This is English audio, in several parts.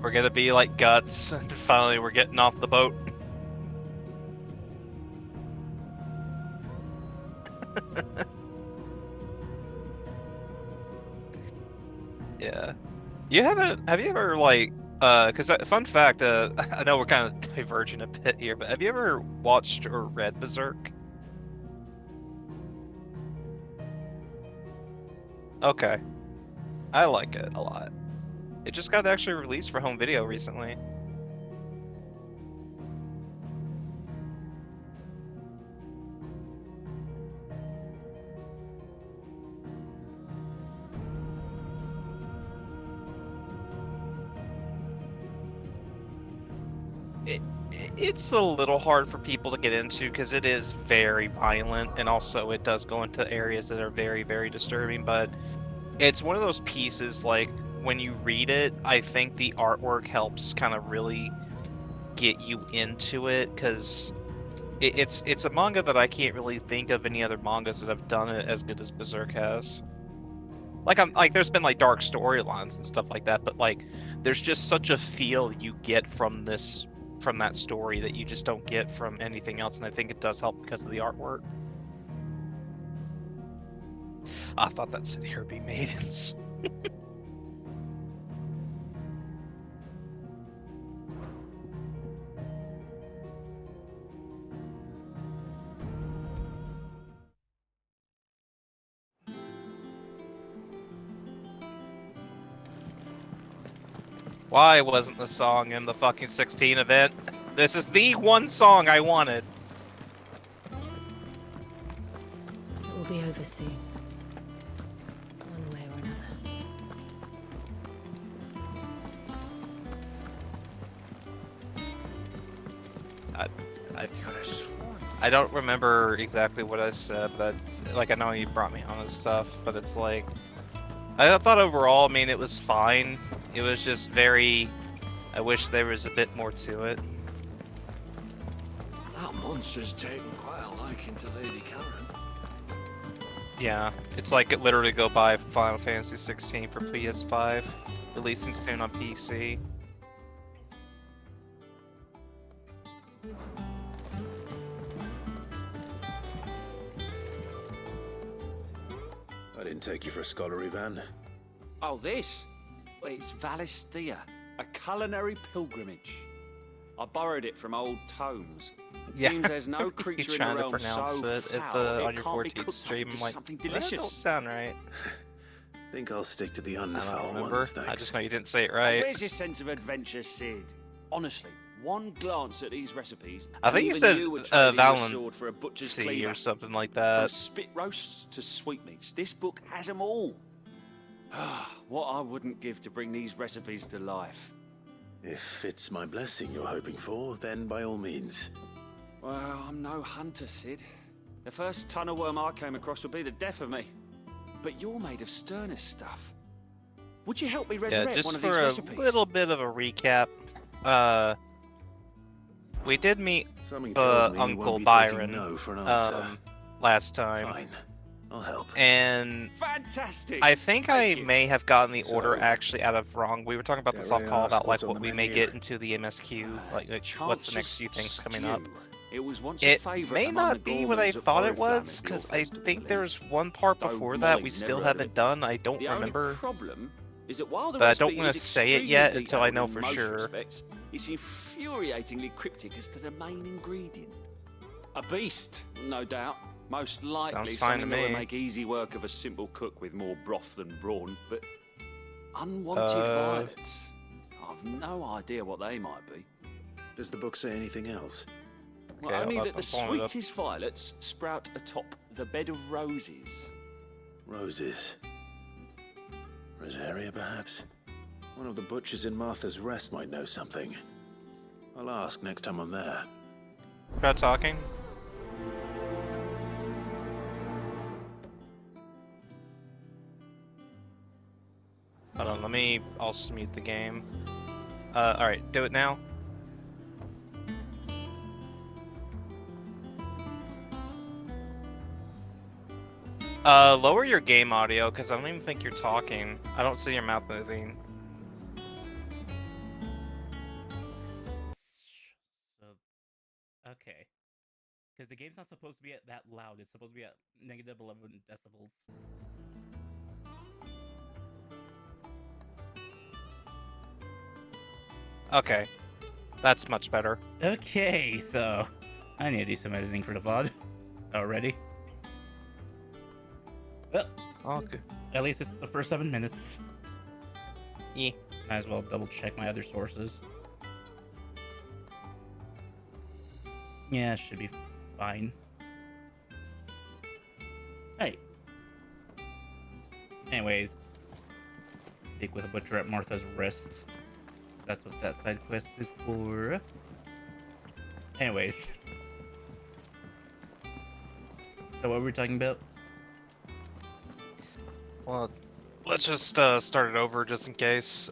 We're gonna be like Guts, and finally we're getting off the boat. Yeah. Have you ever like, because fun fact, I know we're kind of diverging a bit here, but have you ever watched or read Berserk? Okay. I like it a lot. It just got actually released for home video recently. It's a little hard for people to get into because it is very violent, and also it does go into areas that are very, very disturbing, but it's one of those pieces, like, when you read it, I think the artwork helps kind of really get you into it, because it's a manga that I can't really think of any other mangas that have done it as good as Berserk has. Like there's been like dark storylines and stuff like that, but like there's just such a feel you get from that story that you just don't get from anything else, and I think it does help because of the artwork. I thought that said here be maidens. Why wasn't the song in the fucking 16 event? This is the one song I wanted. It will be over soon. One way or another. I don't remember exactly what I said, but like I know you brought me on and stuff, but it's like I thought overall, I mean, it was fine. It was just very. I wish there was a bit more to it. That monster's taken quite a liking to Lady Karen. Yeah, it's like it literally go by Final Fantasy 16 for PS5, releasing soon on PC. I didn't take you for a scholarly van. Oh, this? Well, it's Valisthea, a culinary pilgrimage. I borrowed it from old tomes. It seems there's no creature in the realm so foul on your it can't be 14th cooked stream. up I'm into like, something that delicious. don't sound right. Think I'll stick to the I don't unfoul remember. ones, thanks. I just know you didn't say it right. Where's your sense of adventure, Sid? Honestly, one glance at these recipes. I think and you even said would trade in your Valen sword for a butcher's C cleaver. or something like From that. spit roasts to sweetmeats, this book has them all. What I wouldn't give to bring these recipes to life. If it's my blessing you're hoping for, then by all means. Well, I'm no hunter, Sid. The first ton of worm I came across would be the death of me. But you're made of sterner stuff. Would you help me resurrect Yeah, just one of these for a recipes? little bit of a recap, we did meet Something tells me you Uncle won't be Byron taking no for an answer. last time. Fine, I'll help. And Fantastic! I think Thank I you. may have gotten the order So, actually out of wrong. We were talking about this dare on I call ask about like what's on what the we may menu? get into the MSQ, like what's the next few things coming stew. up. It was once a It favourite may among not the be what I gourmands at thought it Oriflamme, was, if because you're I forced to think believe. there's one part Though before that we Molly's still never heard of haven't it. done. I don't The remember. only problem is that while the But I don't recipe wanna is say it extremely yet until I know detailed for in most sure. respects, it's infuriatingly cryptic as to the main ingredient. A beast, no doubt. Most likely Sounds fine something to that would me. make easy work of a simple cook with more broth than brawn, but unwanted violets. I've no idea what they might be. Does the book say anything else? Well, Okay, only I'll that the follow it up. sweetest violets sprout atop the bed of roses. Roses. Rosaria, perhaps? One of the butchers in Martha's Rest might know something. I'll ask next time I'm there. About talking. Hold on, let me also mute the game. Alright, do it now. Lower your game audio, because I don't even think you're talking. I don't see your mouth moving. okay. Because the game's not supposed to be that loud. It's supposed to be at negative 11 decibels. Okay, that's much better. Okay, so I need to do some editing for the VOD already. Well, Okay. at least it's the first 7 minutes. Yeah. Might as well double check my other sources. Yeah, it should be fine. Alright. Anyways, stick with a butcher at Martha's wrist. That's what that side quest is for. Anyways. So what were we talking about? Well, let's just start it over just in case.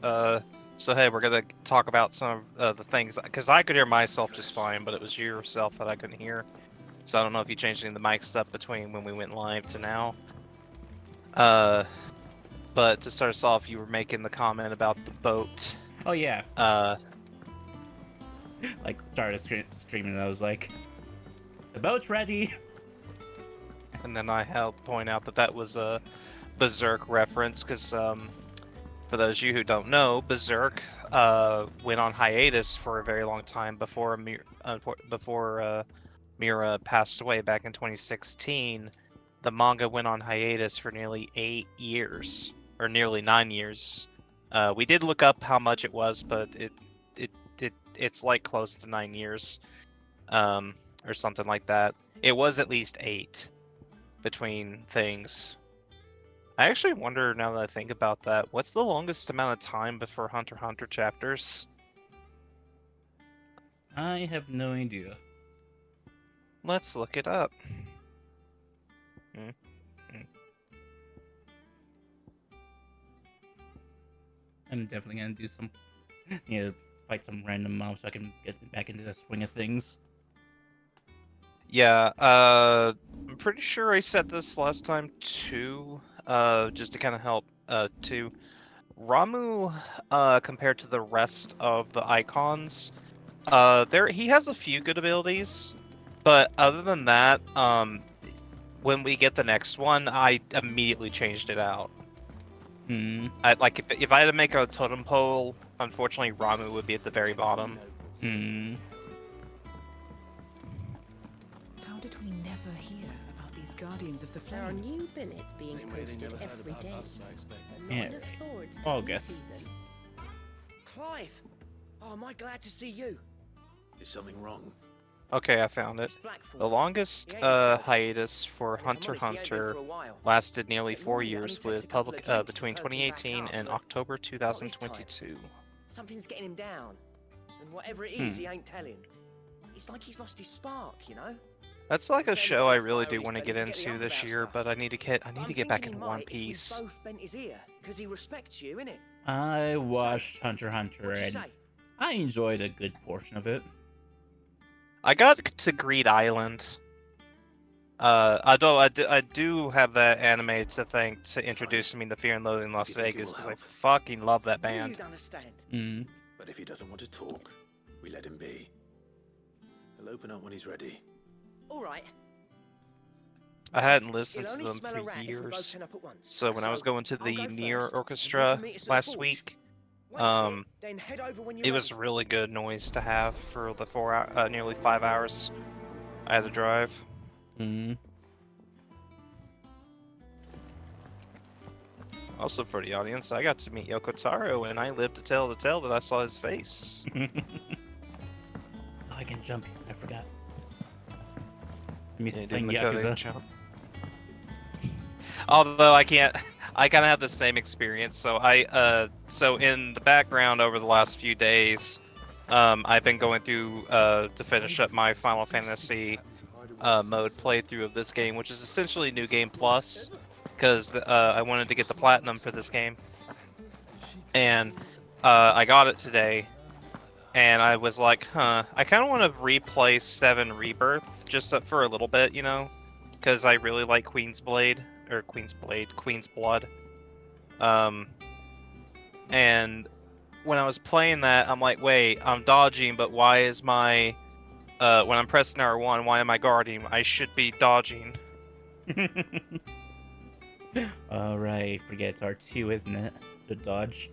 So hey, we're gonna talk about some of the things, because I could hear myself just fine, but it was yourself that I couldn't hear. So I don't know if you changed any of the mic stuff between when we went live to now. But to start us off, you were making the comment about the boat. Oh yeah. Like started screaming and I was like, the boat's ready. And then I helped point out that that was a Berserk reference, because for those of you who don't know, Berserk went on hiatus for a very long time before Mira passed away back in 2016. The manga went on hiatus for nearly 8 years, or nearly 9 years. We did look up how much it was, but it's like close to 9 years, or something like that. It was at least 8 between things. I actually wonder, now that I think about that, what's the longest amount of time before Hunter x Hunter chapters? I have no idea. Let's look it up. I'm definitely gonna do some, fight some random mobs so I can get back into the swing of things. Yeah, I'm pretty sure I said this last time too, just to kind of help, too. Ramu, compared to the rest of the icons, he has a few good abilities, but other than that, when we get the next one, I immediately changed it out. If I had to make a totem pole, unfortunately Ramu would be at the very bottom. How did we never hear about these Guardians of the There are Flame? new billets being posted every day. A Yeah. line of swords to August. see through them. Clive! Oh, am I glad to see you? Is something wrong? Okay, I found it. It's Blackthorn. The longest He ain't himself. hiatus for And if I'm Hunter x honest, he ain't been Hunter for a while. lasted nearly But 4 normally it only years, takes a with couple of drinks to between perk him back 2018 up, and but October not this time. 2022. Something's getting him down. And whatever it is, he ain't telling. It's like he's lost his spark, you know? That's like a He's barely show got I the really fire do in his want to belly get to get into on this about year, stuff. but I need to get I'm back thinking in he One might Piece. If we both bent his ear, because he respects you, innit? I watched Hunter x Hunter What'd you and say? I enjoyed a good portion of it. I got to Greed Island. Although I do have that anime to thank to introducing me to Fear and Loathing in Las If you think it Vegas, will because I help. fucking love that Maybe band. you'd understand. But if he doesn't want to talk, we let him be. He'll open up when he's ready. All right. I hadn't listened He'll to only them smell a for rat if we both years. turn up at once. So when I was going to I'll the go Nier first, and you Orchestra can meet us at the last forge. week, Wait a bit, then head over when you're it was ready. really good noise to have for the nearly 5 hours I had to drive. Also, for the audience, I got to meet Yoko Taro, and I lived to tell the tale that I saw his face. Oh, I can jump. I forgot. I'm used to Yeah, playing doing the coding Yakuza. jump. Although I can't, I kind of have the same experience. So so in the background over the last few days, I've been going through to finish up my Final Fantasy mode playthrough of this game, which is essentially New Game Plus, because I wanted to get the platinum for this game, and I got it today, and I was like, I kind of want to replay 7 Rebirth just for a little bit, you know, because I really like Queen's Blood. And when I was playing that, I'm like, wait, I'm dodging, but why is my when I'm pressing R1, why am I guarding? I should be dodging. Alright, forget it's R2, isn't it? To dodge.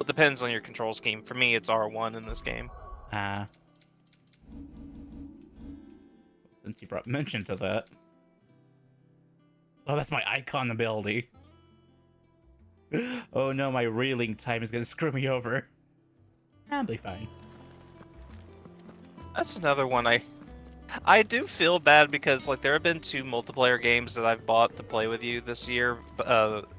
It depends on your control scheme. For me, it's R1 in this game. Ah. Since you brought mention to that. Oh, that's my icon ability. Oh no, my reeling time is gonna screw me over. I'll be fine. That's another one I do feel bad because like there have been 2 multiplayer games that I've bought to play with you this year.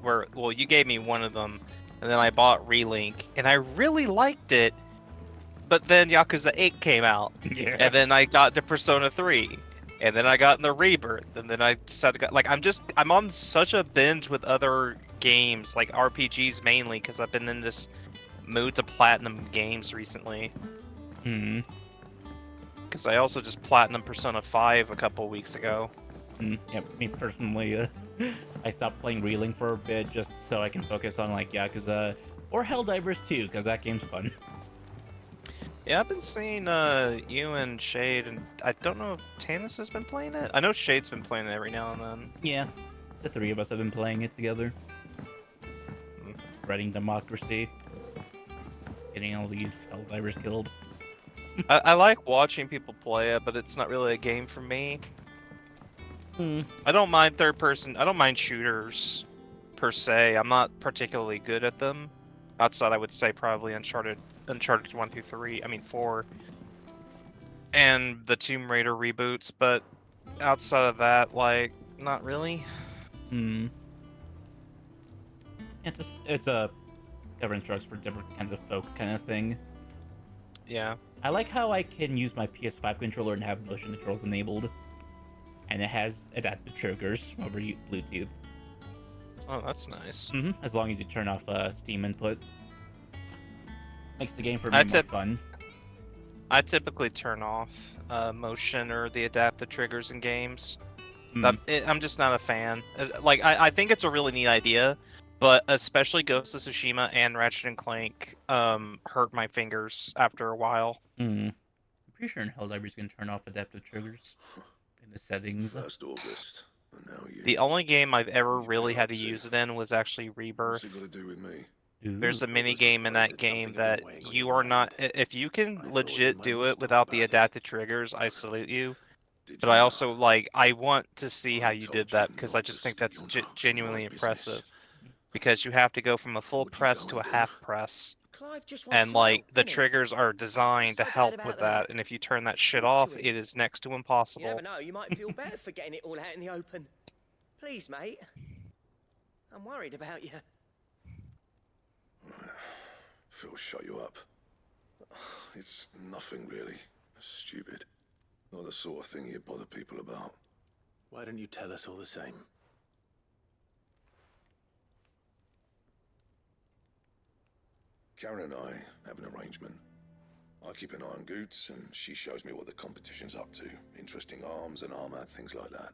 Where well you gave me one of them, and then I bought Relink, and I really liked it. But then Yakuza 8 came out, Yeah. and then I got to Persona 3, and then I got in the Rebirth, and then I decided to like I'm on such a binge with other games like RPGs mainly because I've been in this mood to platinum games recently. Hmm. Because I also just platinum Persona 5 a couple weeks ago. Yeah, me personally, I stopped playing Reeling for a bit just so I can focus on like Yakuza or Helldivers 2, because that game's fun. Yeah, I've been seeing you and Shade, and I don't know if Tanis has been playing it. I know Shade's been playing it every now and then. Yeah, the 3 of us have been playing it together. Spreading democracy. Getting all these Helldivers killed. I like watching people play it, but it's not really a game for me. I don't mind third person. I don't mind shooters per se. I'm not particularly good at them. Outside, I would say probably Uncharted 1 through 3. I mean 4, and the Tomb Raider reboots. But outside of that, like, not really. It's a different strokes for different kinds of folks kind of thing. Yeah. I like how I can use my PS5 controller and have motion controls enabled. And it has adaptive triggers over Bluetooth. Oh, that's nice. As long as you turn off Steam input. Makes the game for me more fun. I typically turn off motion or the adaptive triggers in games. I'm just not a fan. Like, I think it's a really neat idea, but especially Ghost of Tsushima and Ratchet and Clank hurt my fingers after a while. I'm pretty sure in Helldivers you can turn off adaptive triggers in the settings. 1st August, and now you. The only game I've ever really had to use it in was actually Rebirth. What's it got to do with me? There's a mini game in that game that you are not. If you can legit do it without the adaptive triggers, I salute you. But I also I want to see how you did that because I just think that's genuinely impressive. Because you have to go from a full press to a half press, and like the triggers are designed to help with that. And if you turn that shit off, it is next to impossible. You never know, you might feel better for getting it all out in the open. Please, mate. I'm worried about you. Phil, shut you up. It's nothing really. Stupid. Not the sort of thing you bother people about. Why don't you tell us all the same? Karen and I have an arrangement. I keep an eye on Goots, and she shows me what the competition's up to. Interesting arms and armor, things like that.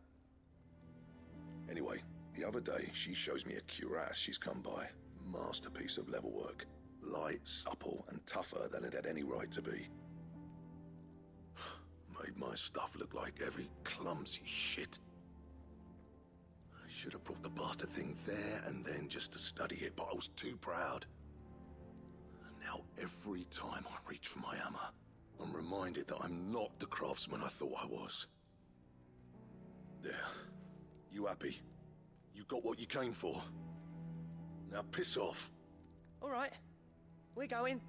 Anyway, the other day, she shows me a cuirass she's come by. Masterpiece of level work. Light, supple, and tougher than it had any right to be. Made my stuff look like every clumsy shit. I should have brought the bastard thing there and then just to study it, but I was too proud. And now every time I reach for my hammer, I'm reminded that I'm not the craftsman I thought I was. There. You happy? You got what you came for. Now piss off. All right. We're going.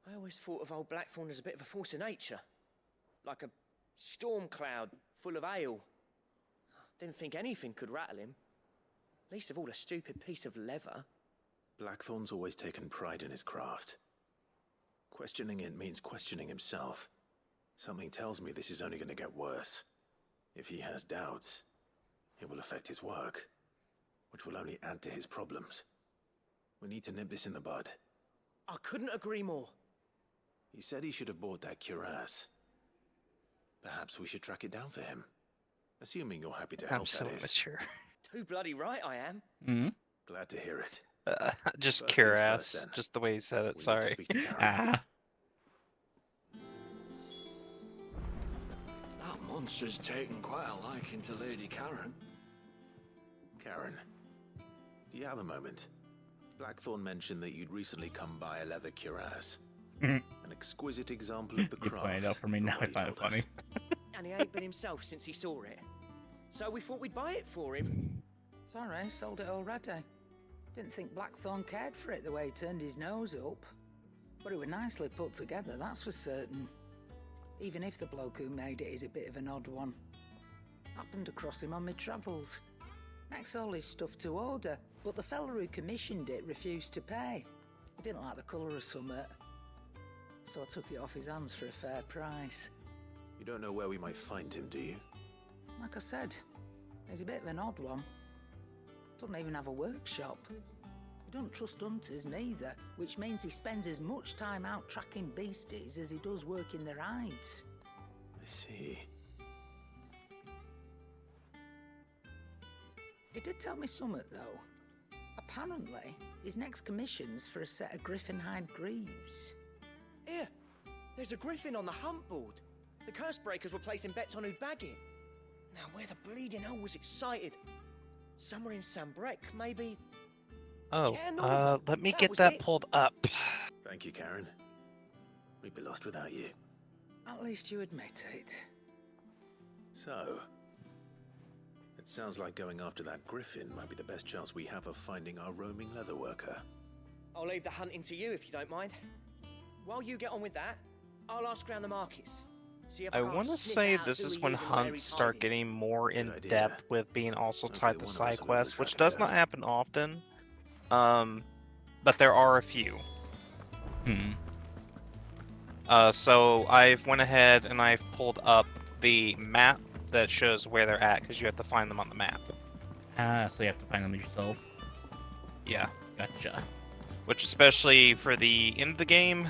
I always thought of old Blackthorn as a bit of a force of nature. Like a storm cloud full of hail. Didn't think anything could rattle him. Least of all a stupid piece of leather. Blackthorn's always taken pride in his craft. Questioning it means questioning himself. Something tells me this is only going to get worse. If he has doubts, it will affect his work, which will only add to his problems. We need to nip this in the bud. I couldn't agree more. He said he should have bought that cuirass. Perhaps we should track it down for him. Assuming you're happy to help, I'm so that is. immature. Too bloody right I am. Hmm? Glad to hear it. Just First things curious. first, then. Just the way he said it. We need to Sorry. speak to Karen. Ah. That monster's taken quite a liking to Lady Karen. Karen, do you have a moment? Blackthorn mentioned that you'd recently come by a leather cuirass. Mhm. An exquisite example of the You craft. pointed out for me, now I from what he find it told funny. us. And he ain't been himself since he saw it. So we thought we'd buy it for him. Sorry, sold it already. Didn't think Blackthorn cared for it the way he turned his nose up. But it was nicely put together, that's for certain. Even if the bloke who made it is a bit of an odd one. Happened across him on my travels. Next all his stuff to order, but the fella who commissioned it refused to pay. He didn't like the colour of summit. So I took it off his hands for a fair price. You don't know where we might find him, do you? Like I said, he's a bit of an odd one. Doesn't even have a workshop. He doesn't trust hunters neither, which means he spends as much time out tracking beasties as he does working their hides. I see. He did tell me something though. Apparently, his next commission's for a set of griffin hide greaves. Here, there's a griffin on the hunt board. The curse breakers were placing bets on who'd bag it. Now, where the bleeding hell was excited? Somewhere in Sambrec, maybe. Oh, Yeah, no, let me that get was that it. pulled up. Thank you, Karen. We'd be lost without you. At least you admit it. So, it sounds like going after that griffin might be the best chance we have of finding our roaming leatherworker. I'll leave the hunting to you if you don't mind. While you get on with that, I'll ask around the markets. See if I can't want to sniff say out this who is he when is and where hunts he's start hiding. getting more in idea. depth with being also Hopefully tied to one of us side will quests, be able which to track does it not down. happen often. But there are a few. Hmm. So I've went ahead and I've pulled up the map that shows where they're at because you have to find them on the map. Ah, so you have to find them yourself. Yeah. Gotcha. Which especially for the end of the game,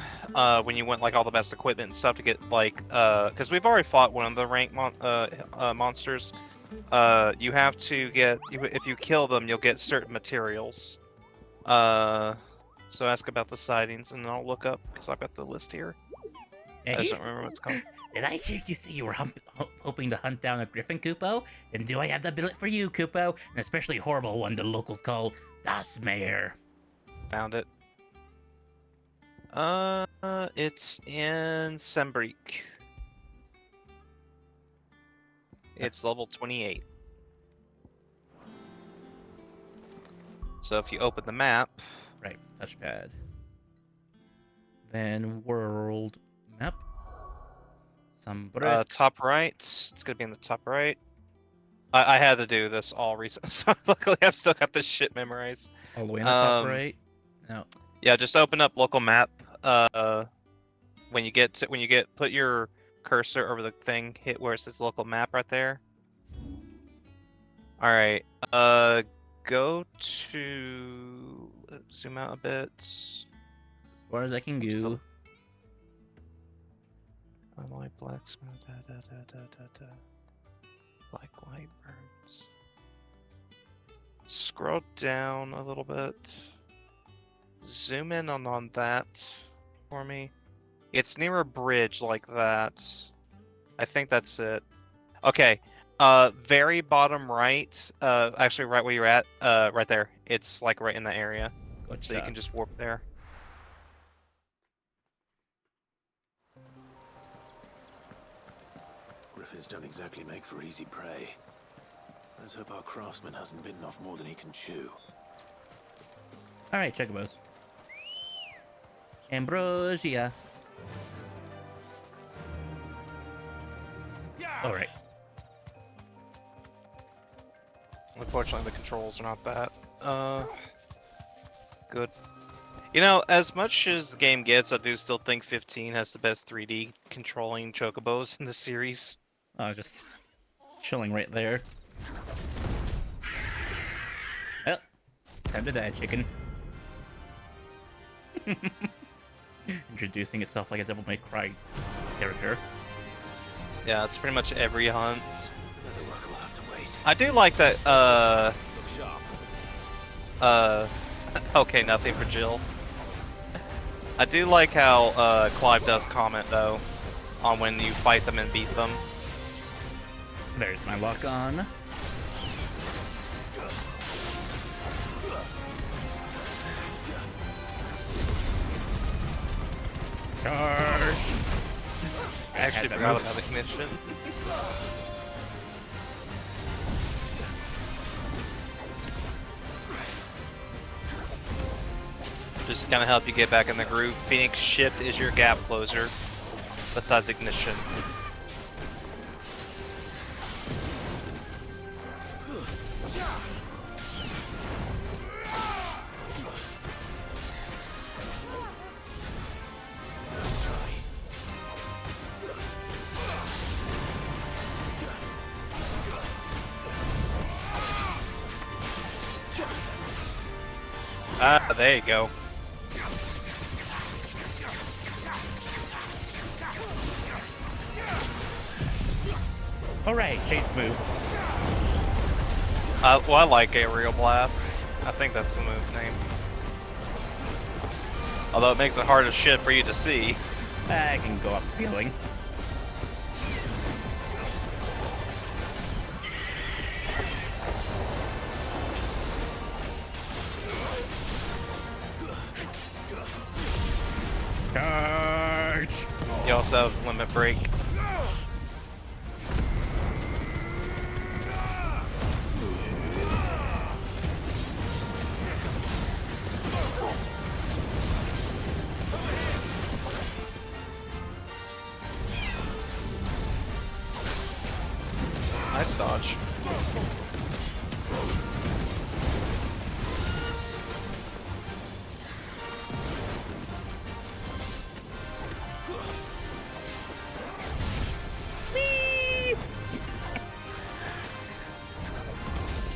when you want like all the best equipment and stuff to get like, because we've already fought one of the rank monsters. You have to get, if you kill them, you'll get certain materials. So ask about the sightings and I'll look up because I've got the list here. I just don't remember what it's called. Did I hear you say you were hoping to hunt down a griffin, Kupo? Then do I have the billet for you, Kupo? An especially horrible one the locals call Das Mayor. Found it. It's in Sembrique. It's level 28. So if you open the map, Right, touchpad. Then world map. Some top right, it's gonna be in the top right. I had to do this all recently, so luckily I've still got this shit memorized. all the way in the top right. No. Yeah, just open up local map. Put your cursor over the thing, hit where it says local map right there. All right. Go to zoom out a bit. As far as I can go. Still- Alloy blacksmith. Black white burns. Scroll down a little bit. Zoom in on that for me. It's near a bridge like that. I think that's it. Okay. Very bottom right. Actually, right where you're at. Right there. It's like right in that area. So you can just warp there. Griffins don't exactly make for easy prey. Let's hope our craftsman hasn't bitten off more than he can chew. All right, chocobos. Ambrosia. All right. Unfortunately, the controls are not that good. You know, as much as the game gets, I do still think 15 has the best 3D controlling chocobos in the series. Just chilling right there. Well, time to die, chicken. Introducing itself like a Devil May Cry character. Yeah, it's pretty much every hunt. Another work will have to wait. I do like that, Look sharp. okay, nothing for Jill. I do like how, Clive does comment, though, on when you fight them and beat them. There's my lock on. Charge! I actually forgot about the mission. Just to kind of help you get back in the groove. Phoenix Shift is your gap closer, besides Ignition. Ah, there you go. Alright, chase moves. Well, I like Aerial Blast. I think that's the move name. Although it makes it hard as shit for you to see. I can go up feeling. Charge! You also have Limit Break. Nice dodge.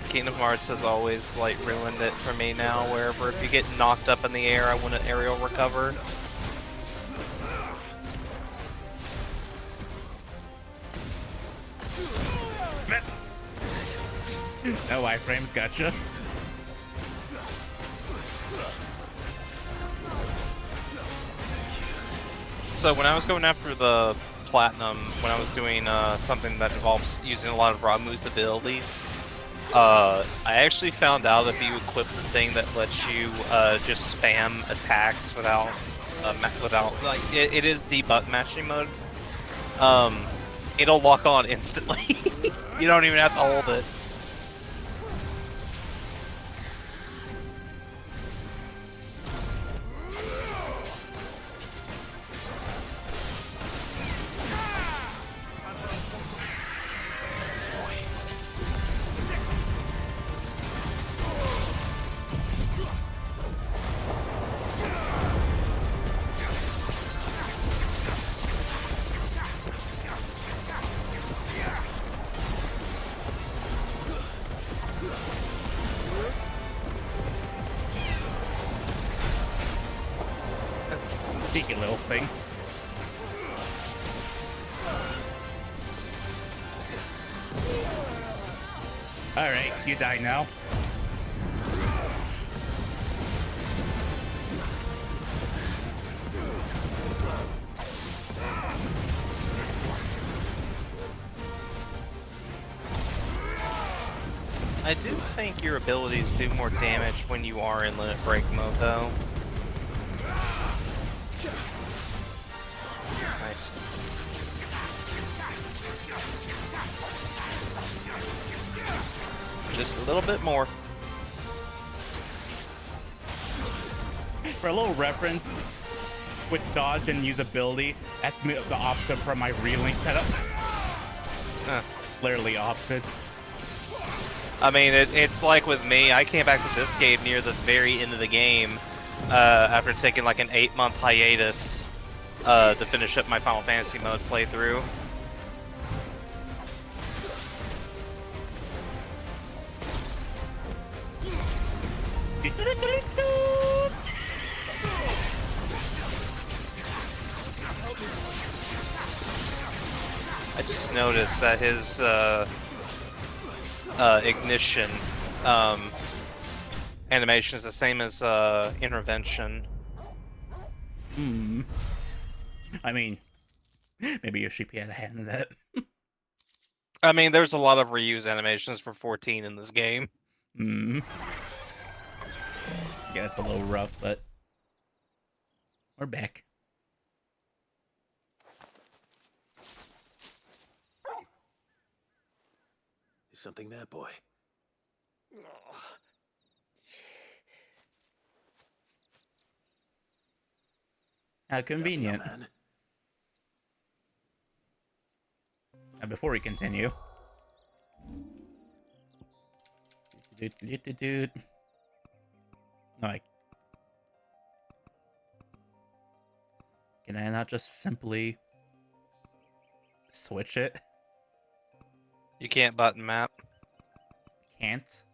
Kingdom Hearts has always like ruined it for me now, wherever if you get knocked up in the air, I want an aerial recover. No iframes, gotcha. So when I was going after the Platinum, when I was doing something that involves using a lot of Ramuh's abilities, I actually found out if you equip the thing that lets you just spam attacks without like it is the button matching mode. It'll lock on instantly. You don't even have to hold it. Cheeky little thing. Alright, you die now. I do think your abilities do more damage when you are in limit break mode, though. Nice. Just a little bit more. For a little reference, with dodge and usability, that's the opposite from my reeling setup. Literally opposites. I mean, it's like with me, I came back to this game near the very end of the game after taking like an 8-month hiatus to finish up my Final Fantasy mode playthrough. I just noticed that his ignition animation is the same as intervention. I mean, maybe Yoshiki had a hand in that. I mean, there's a lot of reuse animations for 14 in this game. Yeah, it's a little rough, but we're back. Is something there, boy? How convenient. Man. And before we continue, no, can I not just simply switch it? You can't button map. Can't.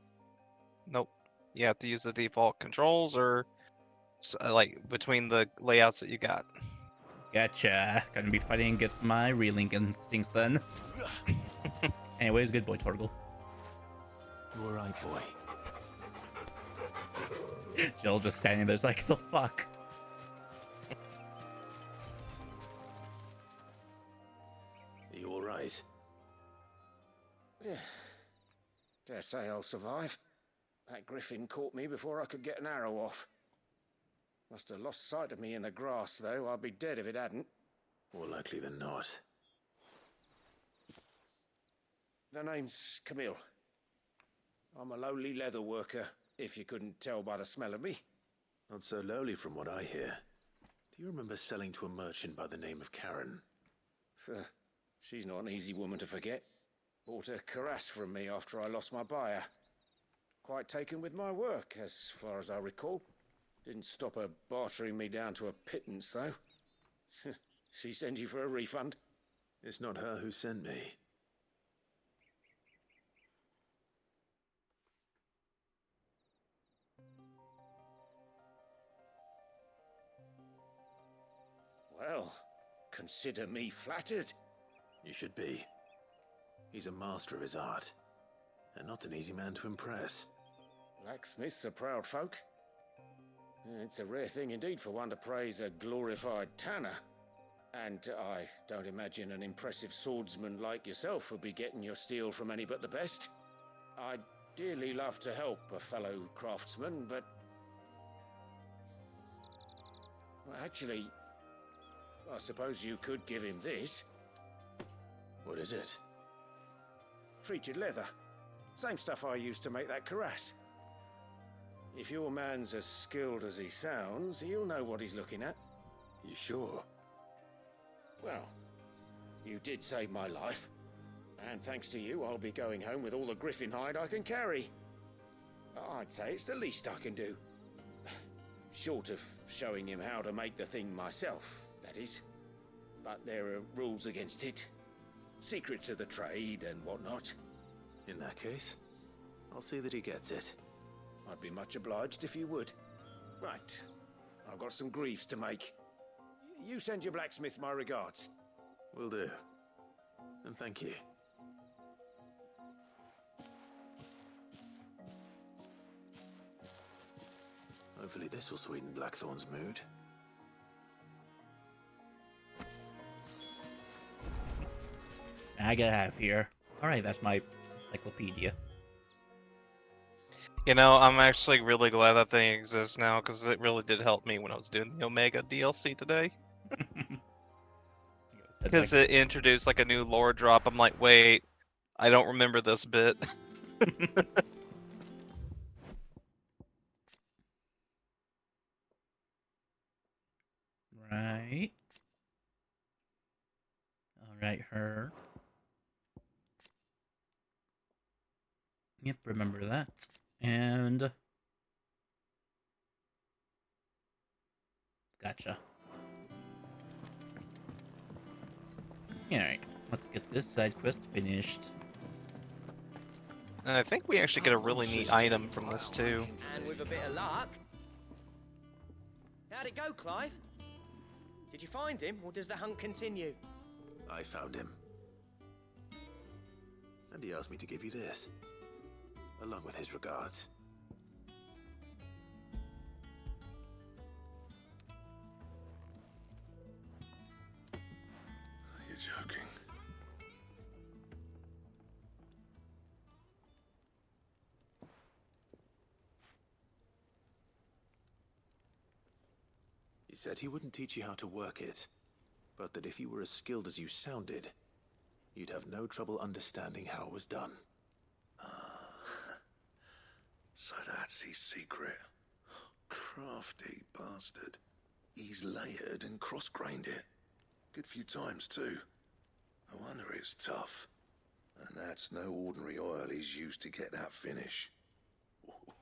Nope. You have to use the default controls or like between the layouts that you got. Gotcha. Gonna be fighting against my reeling instincts then. Anyways, good boy, Torgal. You alright, boy? Jill just standing there's like, the fuck? You alright? Dare say I'll survive. That griffin caught me before I could get an arrow off. Must have lost sight of me in the grass, though. I'd be dead if it hadn't. More likely than not. The name's Camille. I'm a lowly leather worker, if you couldn't tell by the smell of me. Not so lowly from what I hear. Do you remember selling to a merchant by the name of Karen? She's not an easy woman to forget. Bought a cuirass from me after I lost my buyer. Quite taken with my work, as far as I recall. Didn't stop her bartering me down to a pittance, though. She send you for a refund? It's not her who sent me. Well, consider me flattered. You should be. He's a master of his art, and not an easy man to impress. Blacksmiths are proud folk. It's a rare thing indeed for one to praise a glorified tanner. And I don't imagine an impressive swordsman like yourself would be getting your steel from any but the best. I'd dearly love to help a fellow craftsman, but... Well, actually, I suppose you could give him this. What is it? Treated leather. Same stuff I used to make that cuirass. If your man's as skilled as he sounds, he'll know what he's looking at. You sure? Well, you did save my life. And thanks to you, I'll be going home with all the griffin hide I can carry. I'd say it's the least I can do. Short of showing him how to make the thing myself, that is. But there are rules against it. Secrets of the trade and whatnot. In that case, I'll see that he gets it. I'd be much obliged if you would. Right. I've got some greaves to make. You send your blacksmith my regards. Will do. And thank you. Hopefully this will sweeten Blackthorn's mood. I gotta have here. Alright, that's my encyclopedia. You know, I'm actually really glad that thing exists now, because it really did help me when I was doing the Omega DLC today. Because it introduced like a new lore drop. I'm like, wait, I don't remember this bit. Right. Alright, her. Yep, remember that. And... Gotcha. Alright, let's get this side quest finished. And I think we actually get a really neat item from this too. And with a bit of luck... How'd it go, Clive? Did you find him, or does the hunt continue? I found him. And he asked me to give you this, along with his regards. You're joking. He said he wouldn't teach you how to work it, but that if you were as skilled as you sounded, you'd have no trouble understanding how it was done. So that's his secret. Crafty bastard. He's layered and cross-grained it. Good few times, too. No wonder it's tough. And that's no ordinary oil he's used to get that finish.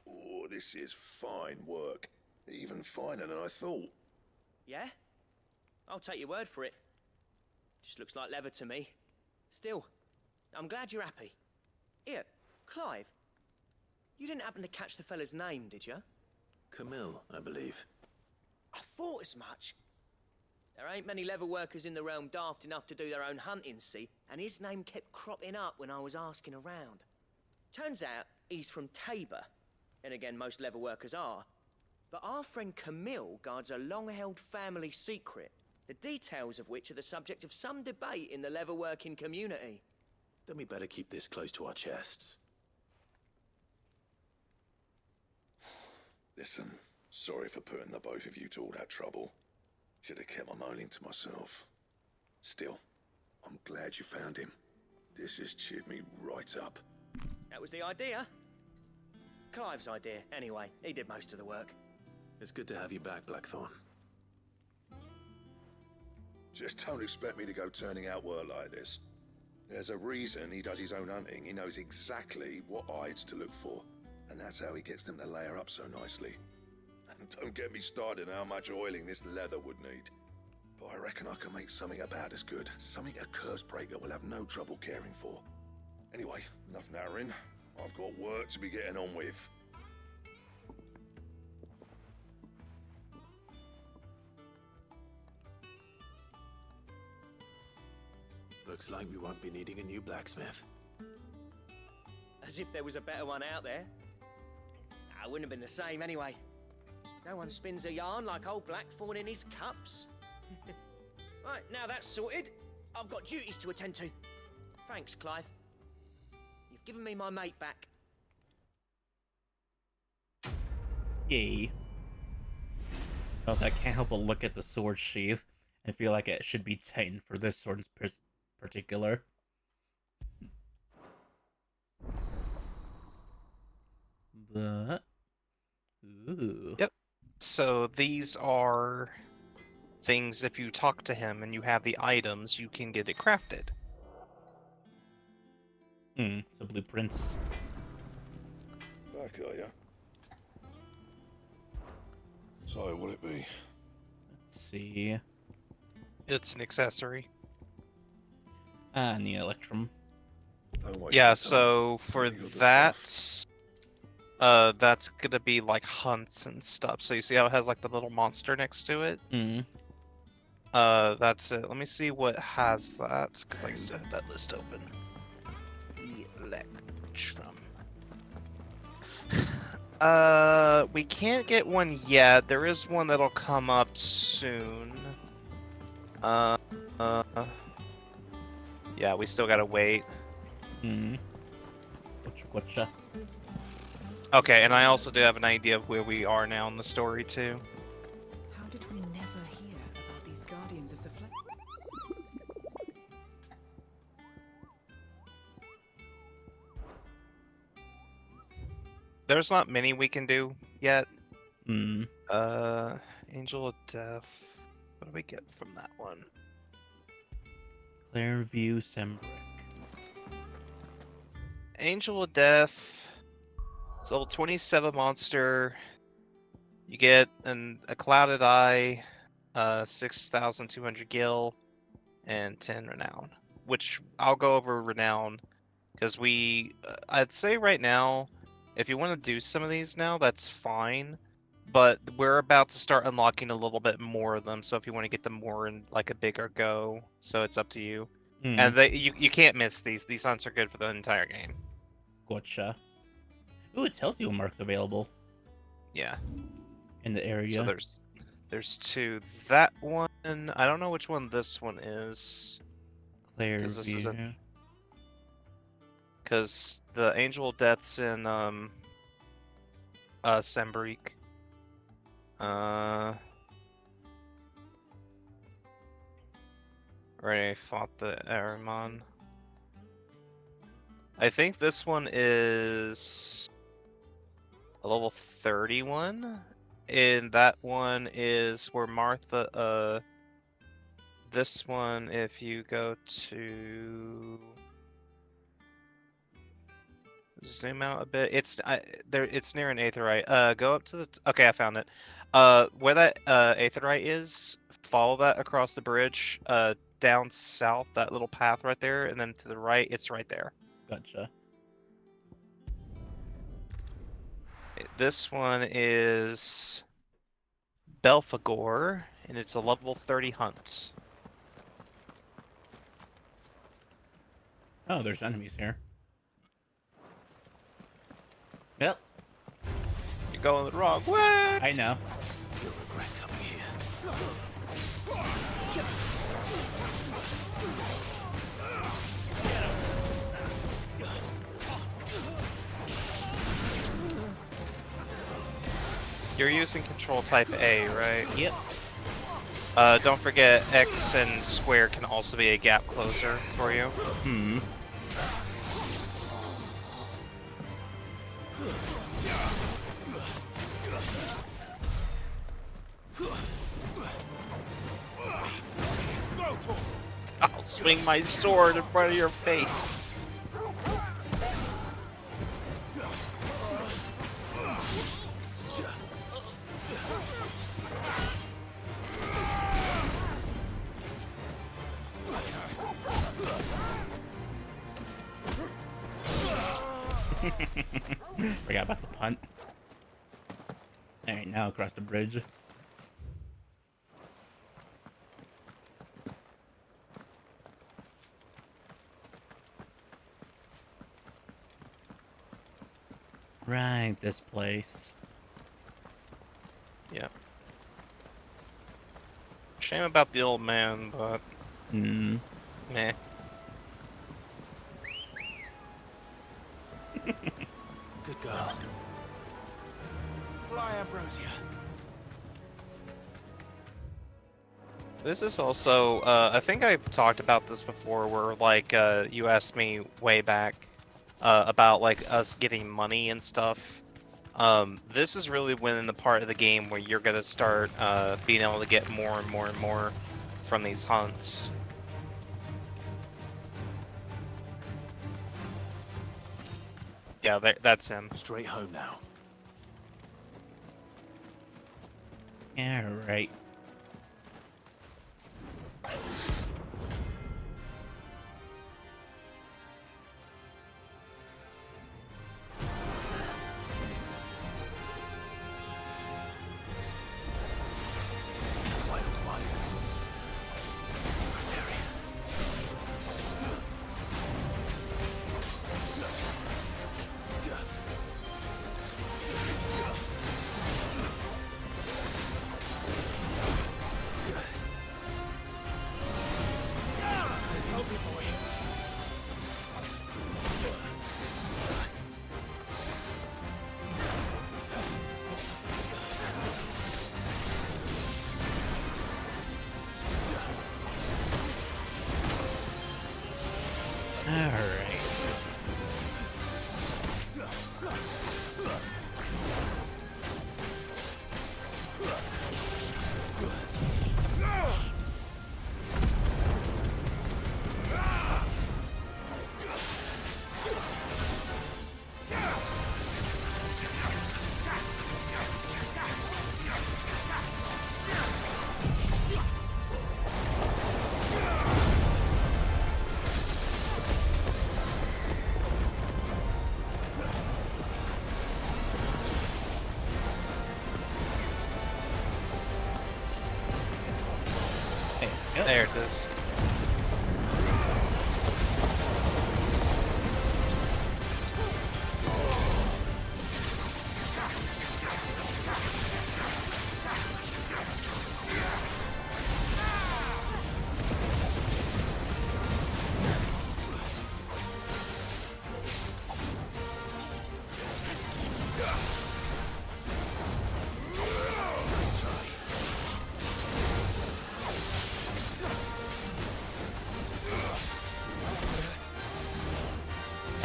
Oh, this is fine work. Even finer than I thought. Yeah? I'll take your word for it. Just looks like leather to me. Still, I'm glad you're happy. Here, Clive. You didn't happen to catch the fella's name, did you? Camille, I believe. I thought as much. There ain't many leather workers in the realm daft enough to do their own hunting, see? And his name kept cropping up when I was asking around. Turns out he's from Tabor. And again, most leather workers are. But our friend Camille guards a long-held family secret, the details of which are the subject of some debate in the leather-working community. Then we better keep this close to our chests. Listen, sorry for putting the both of you to all that trouble. Should have kept my moaning to myself. Still, I'm glad you found him. This has cheered me right up. That was the idea. Clive's idea, anyway. He did most of the work. It's good to have you back, Blackthorn. Just don't expect me to go turning out work like this. There's a reason he does his own hunting. He knows exactly what hides to look for. And that's how he gets them to layer up so nicely. And don't get me started on how much oiling this leather would need. But I reckon I can make something about as good. Something a curse breaker will have no trouble caring for. Anyway, enough narrowing. I've got work to be getting on with. Looks like we won't be needing a new blacksmith. As if there was a better one out there. It wouldn't have been the same anyway. No one spins a yarn like old Blackthorn in his cups. Right, now that's sorted. I've got duties to attend to. Thanks, Clive. You've given me my mate back. Yay. Also, I can't help but look at the sword sheath and feel like it should be tightened for this sword in particular. But... Ooh. Yep. So these are things, if you talk to him and you have the items, you can get it crafted. So blueprints. Back, are ya? So, what'll it be? Let's see. It's an accessory. And the Electrum. Yeah, so for that, that's gonna be like hunts and stuff. So you see how it has like the little monster next to it? That's it. Let me see what has that, because I still have that list open. Electrum. We can't get one yet. There is one that'll come up soon. Yeah, we still gotta wait. Gotcha. Okay, and I also do have an idea of where we are now in the story too. How did we never hear about these Guardians of the Flesh? There's not many we can do yet. Mm. Angel of Death. What do we get from that one? Clairview Sembrick. Angel of Death. It's level 27 monster. You get a Clouded Eye, 6,200 gil, and 10 renown. Which I'll go over renown because I'd say right now, if you want to do some of these now, that's fine. But we're about to start unlocking a little bit more of them, so if you want to get them more in like a bigger go, so it's up to you. And you can't miss these. These hunts are good for the entire game. Gotcha. Ooh, it tells you when Mark's available. Yeah. In the area. So there's 2. That one, I don't know which one this one is. Clairview. Because the Angel of Death's in Sembrique. Where I fought the Ahriman. I think this one is a level 31, and that one is where Martha. This one, if you go to zoom out a bit, it's there. It's near an aetheryte. Go up to the. Okay, I found it. Where that aetheryte is, follow that across the bridge. Down south, that little path right there, and then to the right, it's right there. Gotcha. This one is Belphegor, and it's a level 30 hunt. Oh, there's enemies here. Yep. You're going the wrong way! I know. You'll regret coming here. You're using control type A, right? Yep. Don't forget X and square can also be a gap closer for you. Hmm. I'll swing my sword in front of your face. Forgot about the punt. Alright, now across the bridge. Right, this place. Yeah. Shame about the old man, but Hmm. meh. Good girl. Fly, Ambrosia. This is also, I think I've talked about this before, where, like, you asked me way back, about, like, us getting money and stuff. This is really when in the part of the game where you're gonna start, being able to get more and more and more from these hunts. Yeah, that's him. Straight home now. Yeah, right. There it is.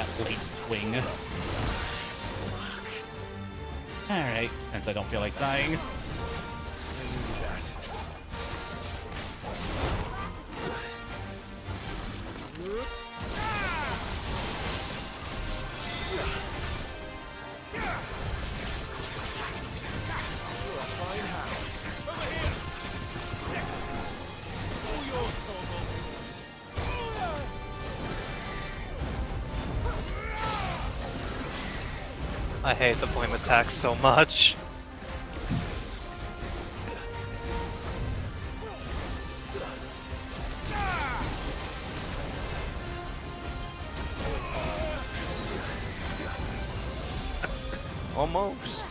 That blade swing. Alright, since I don't feel like dying. I hate the flame attacks so much. Almost.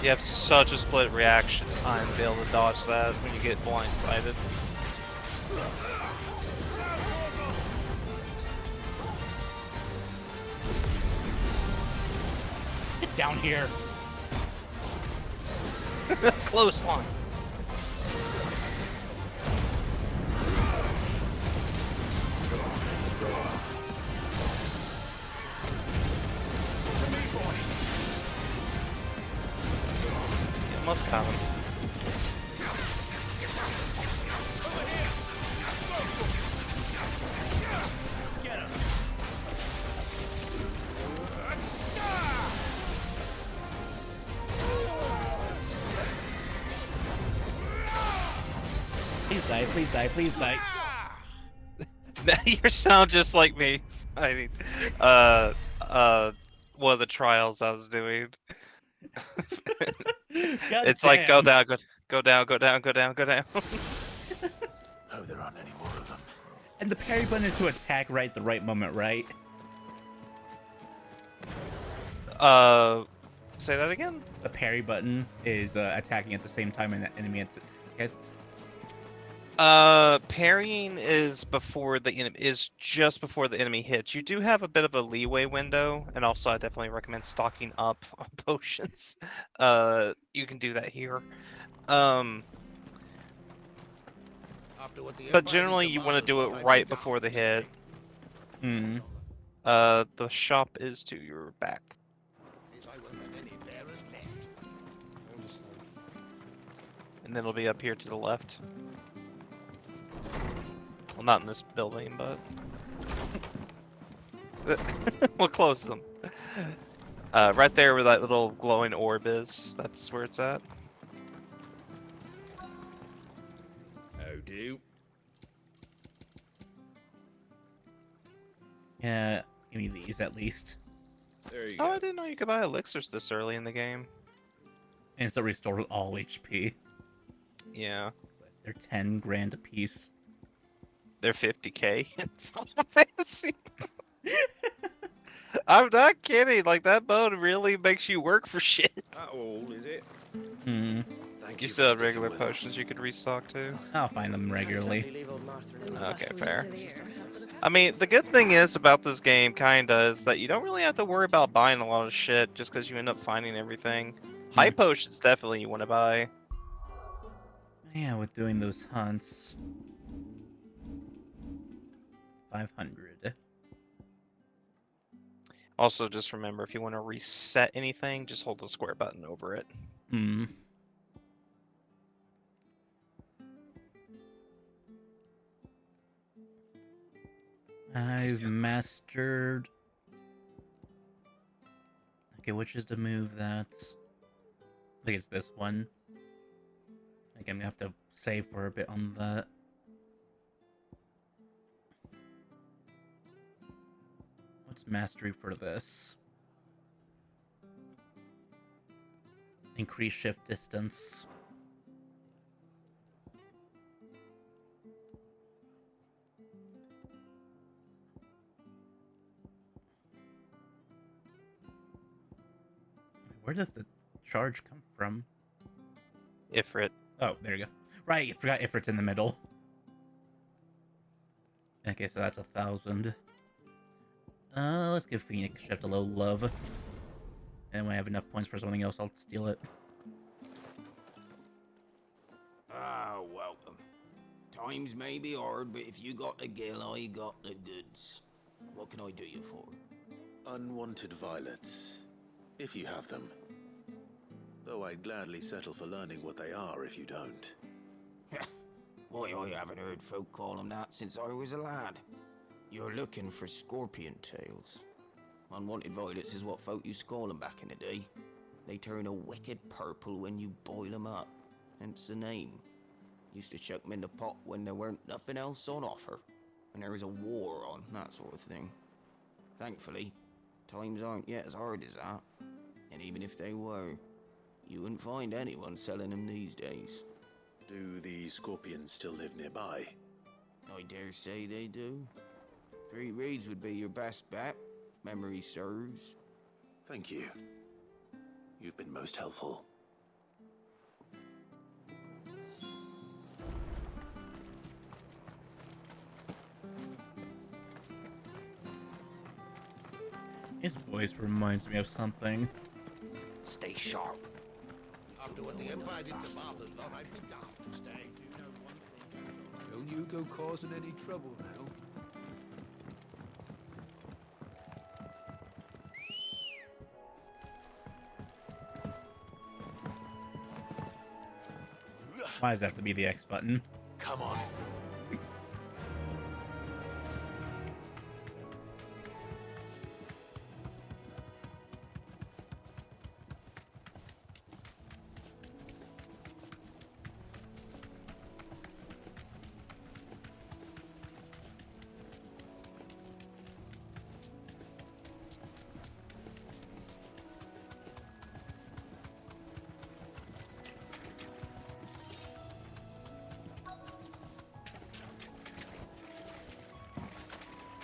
You have such a split reaction time to be able to dodge that when you get blindsided. Get down here. Close line. Almost coming. Please die, please die, please die. You sound just like me. I mean, one of the trials I was doing. It's like go down, go down, go down, go down, go down. Oh, there aren't any more of them. And the parry button is to attack right at the right moment, right? Say that again? The parry button is attacking at the same time an enemy hits. Parrying is just before the enemy hits. You do have a bit of a leeway window, and also I definitely recommend stocking up on potions. You can do that here. But generally you want to do it right before the hit. Hmm. The shop is to your back. And then it'll be up here to the left. Well, not in this building, but we'll close them. Right there where that little glowing orb is, that's where it's at. Oh, do. Yeah, give me these at least. There you Oh, go. I didn't know you could buy elixirs this early in the game. And it's a restore all HP. Yeah. They're 10 grand a piece. They're 50k in Final Fantasy. I'm not kidding. Like, that mode really makes you work for shit. That all, is it? Hmm. Thank You for still have sticking regular with potions us. you could restock too. I'll find them regularly. Leave old Martha in his Okay, That's fair. still here. I mean, the good thing is about this game, kinda, is that you don't really have to worry about buying a lot of shit just because you end up finding everything. High potions, definitely you want to buy. Yeah, with doing those hunts. 500. Also, just remember, if you want to reset anything, just hold the square button over it. Hmm. I've mastered... Okay, which is the move that's... I think it's this one. Again, we have to save for a bit on that. What's mastery for this? Increase shift distance. Where does the charge come from? Ifrit. Oh, there you go. Right, I forgot Ifrit's in the middle. Okay, so that's 1,000. Let's give Phoenix Shift a little love. And when I have enough points for something else, I'll steal it. Ah, welcome. Times may be hard, but if you got the gill, I got the goods. What can I do you for? Unwanted violets, if you have them. Though I'd gladly settle for learning what they are if you don't. Why, I haven't heard folk call them that since I was a lad. You're looking for scorpion tails. Unwanted violets is what folk used to call them back in the day. They turn a wicked purple when you boil them up, hence the name. Used to chuck them in the pot when there weren't nothing else on offer, and there was a war on, that sort of thing. Thankfully, times aren't yet as hard as that, and even if they were, you wouldn't find anyone selling them these days. Do the scorpions still live nearby? I dare say they do. 3 reeds would be your best bet, if memory serves. Thank you. You've been most helpful. His voice reminds me of something. Stay sharp. After what the Empire did to Martha's lot, I'd be daft to stay. Don't you go causing any trouble now. Why does that have to be the X button? Come on.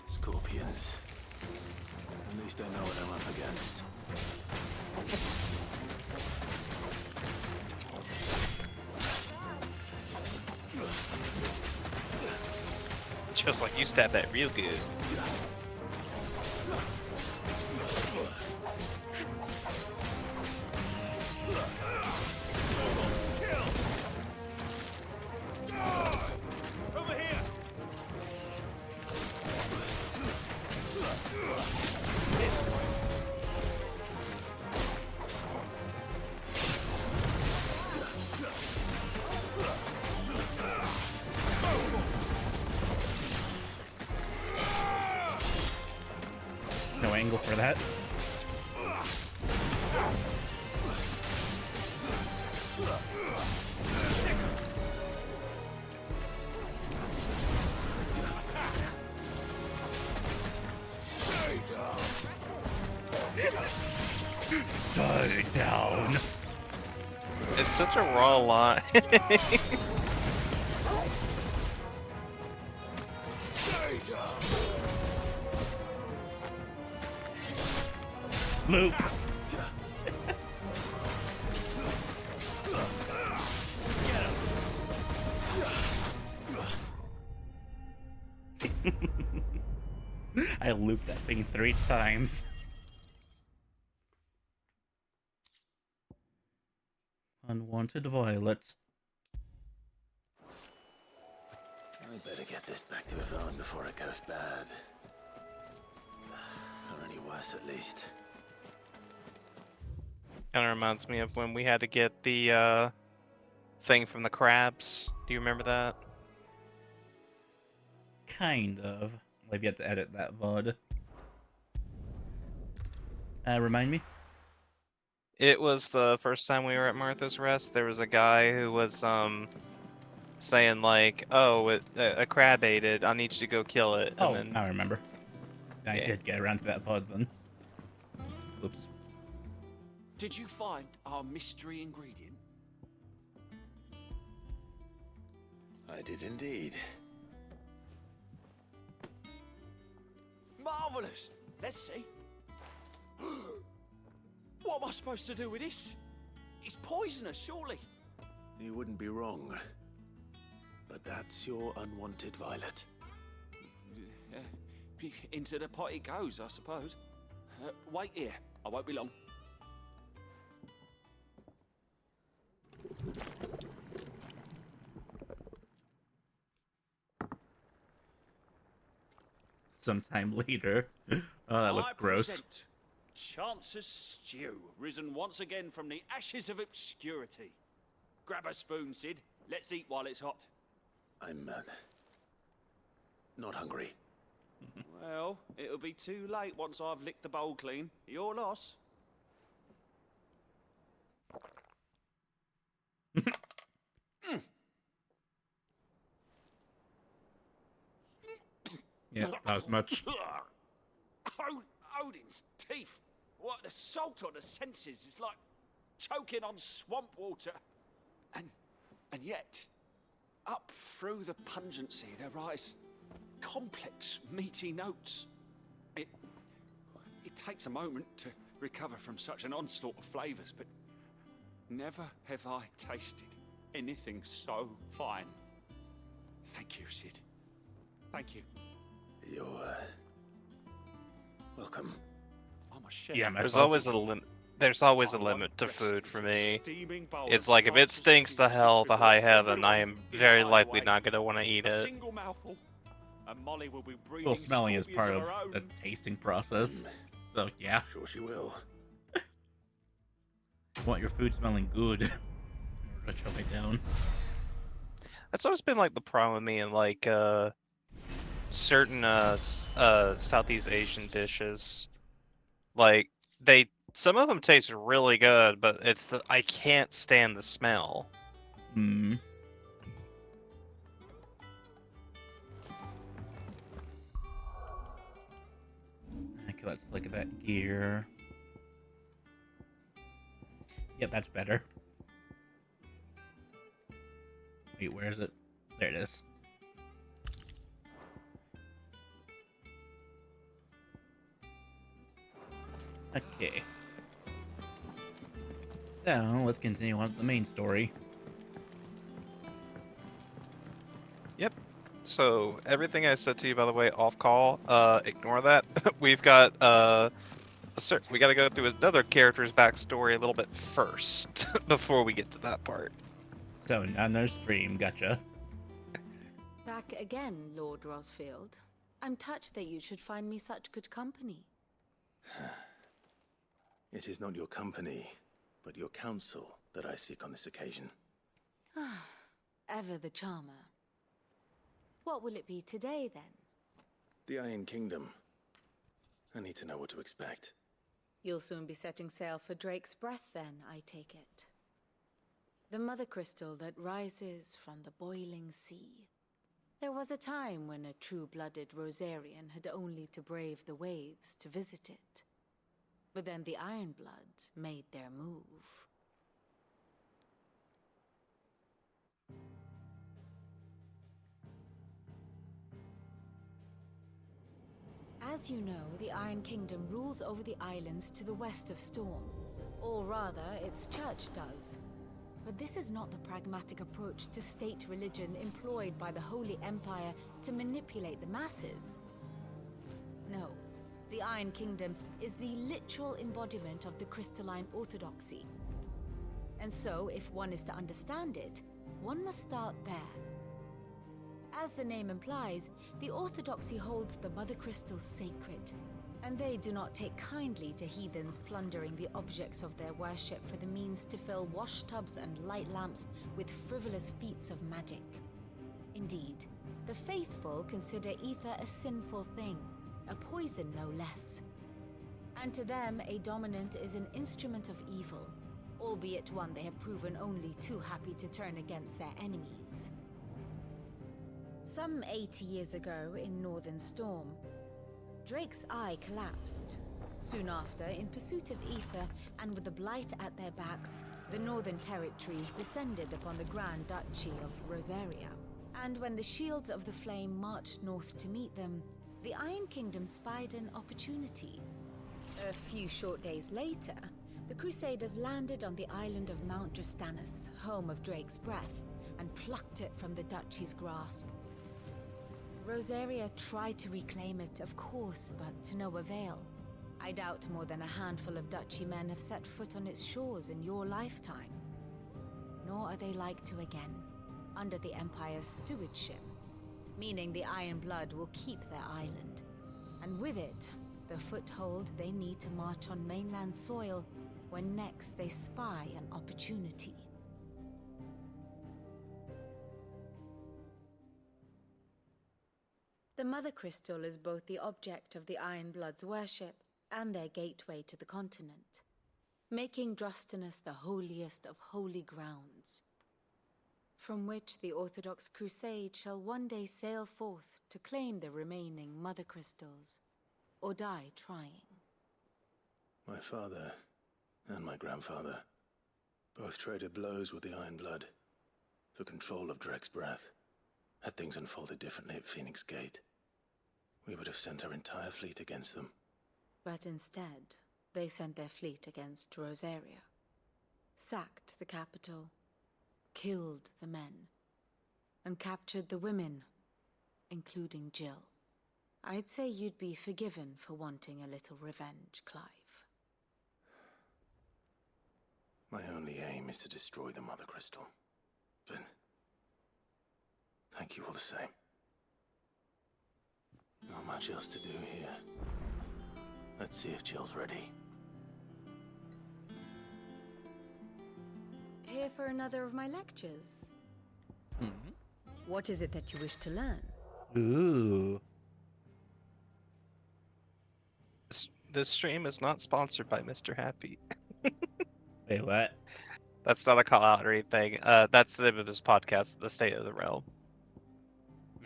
Scorpions. At least I know what I'm up against. Just like you stabbed that real good. No angle for that. Stay down. It's such a raw line. Loop. I looped that thing 3 times. Unwanted violets. I better get this back to Yvonne before it goes bad. Or any worse, at least. Kind of reminds me of when we had to get the thing from the crabs. Do you remember that? Kind of. I've yet to edit that VOD. Remind me? It was the first time we were at Martha's Rest. There was a guy who was saying like, "Oh, a crab ate it. I need you to go kill it." And then I remember. I Yeah. did get around to that VOD then. Oops. Did you find our mystery ingredient? I did indeed. Marvelous! Let's see. What am I supposed to do with this? It's poisonous, surely. You wouldn't be wrong. But that's your unwanted violet. Into the pot it goes, I suppose. Wait here. I won't be long. Sometime later. Oh, that looked gross. Present Chance's stew, risen once again from the ashes of obscurity. Grab a spoon, Sid. Let's eat while it's hot. I'm, not hungry. Well, it'll be too late once I've licked the bowl clean. Your loss. Yeah, not as much. Odin's teeth. What the salt on the senses is like choking on swamp water. And yet, up through the pungency there rise complex, meaty notes. It takes a moment to recover from such an onslaught of flavors, but never have I tasted anything so fine. Thank you, Sid. Thank you. You're, welcome. I'm a chef. Yeah, there's always a limit. There's always a limit to food for me. It's like if it stinks to hell to high heaven, I am very likely not going to want to eat it. Well, smelling is part of the tasting process. So, yeah. Sure she will. You want your food smelling good in order to choke it down. That's always been like the problem with me in like certain Southeast Asian dishes. Like some of them taste really good, but it's I can't stand the smell. Hmm. Okay, let's look at that gear. Yep, that's better. Wait, where is it? There it is. Okay. So, let's continue on with the main story. Yep. So everything I said to you, by the way, off call, ignore that. We've got we got to go through another character's backstory a little bit first before we get to that part. So, another stream, gotcha. Back again, Lord Rosfield. I'm touched that you should find me such good company. It is not your company, but your counsel that I seek on this occasion. Ever the charmer. What will it be today, then? The Iron Kingdom. I need to know what to expect. You'll soon be setting sail for Drake's Breath, then, I take it. The mother crystal that rises from the boiling sea. There was a time when a true-blooded Rosarian had only to brave the waves to visit it. But then the Ironblood made their move. As you know, the Iron Kingdom rules over the islands to the west of Storm. Or rather, its church does. But this is not the pragmatic approach to state religion employed by the Holy Empire to manipulate the masses. No, the Iron Kingdom is the literal embodiment of the crystalline orthodoxy. And so, if one is to understand it, one must start there. As the name implies, the Orthodoxy holds the Mother Crystals sacred, and they do not take kindly to heathens plundering the objects of their worship for the means to fill washtubs and light lamps with frivolous feats of magic. Indeed, the faithful consider ether a sinful thing, a poison no less. And to them, a dominant is an instrument of evil, albeit one they have proven only too happy to turn against their enemies. Some 80 years ago, in Northern Storm, Drake's eye collapsed. Soon after, in pursuit of ether, and with the Blight at their backs, the Northern Territories descended upon the Grand Duchy of Rosaria. And when the Shields of the Flame marched north to meet them, the Iron Kingdom spied an opportunity. A few short days later, the Crusaders landed on the island of Mount Drastanus, home of Drake's breath, and plucked it from the Duchy's grasp. Rosaria tried to reclaim it, of course, but to no avail. I doubt more than a handful of Duchy men have set foot on its shores in your lifetime. Nor are they like to again, under the Empire's stewardship, meaning the Iron Blood will keep their island, and with it, the foothold they need to march on mainland soil when next they spy an opportunity. The Mother Crystal is both the object of the Iron Blood's worship and their gateway to the continent, making Drastanus the holiest of holy grounds, from which the Orthodox Crusade shall one day sail forth to claim the remaining Mother Crystals, or die trying. My father and my grandfather both traded blows with the Iron Blood for control of Drake's breath. Had things unfolded differently at Phoenix Gate, we would have sent our entire fleet against them. But instead, they sent their fleet against Rosaria, sacked the capital, killed the men, and captured the women, including Jill. I'd say you'd be forgiven for wanting a little revenge, Clive. My only aim is to destroy the Mother Crystal. But thank you all the same. Not much else to do here. Let's see if Jill's ready. Here for another of my lectures? What is it that you wish to learn? Ooh. This stream is not sponsored by Mr. Happy. Wait, what? That's not a call out or anything. That's the name of his podcast, The State of the Realm.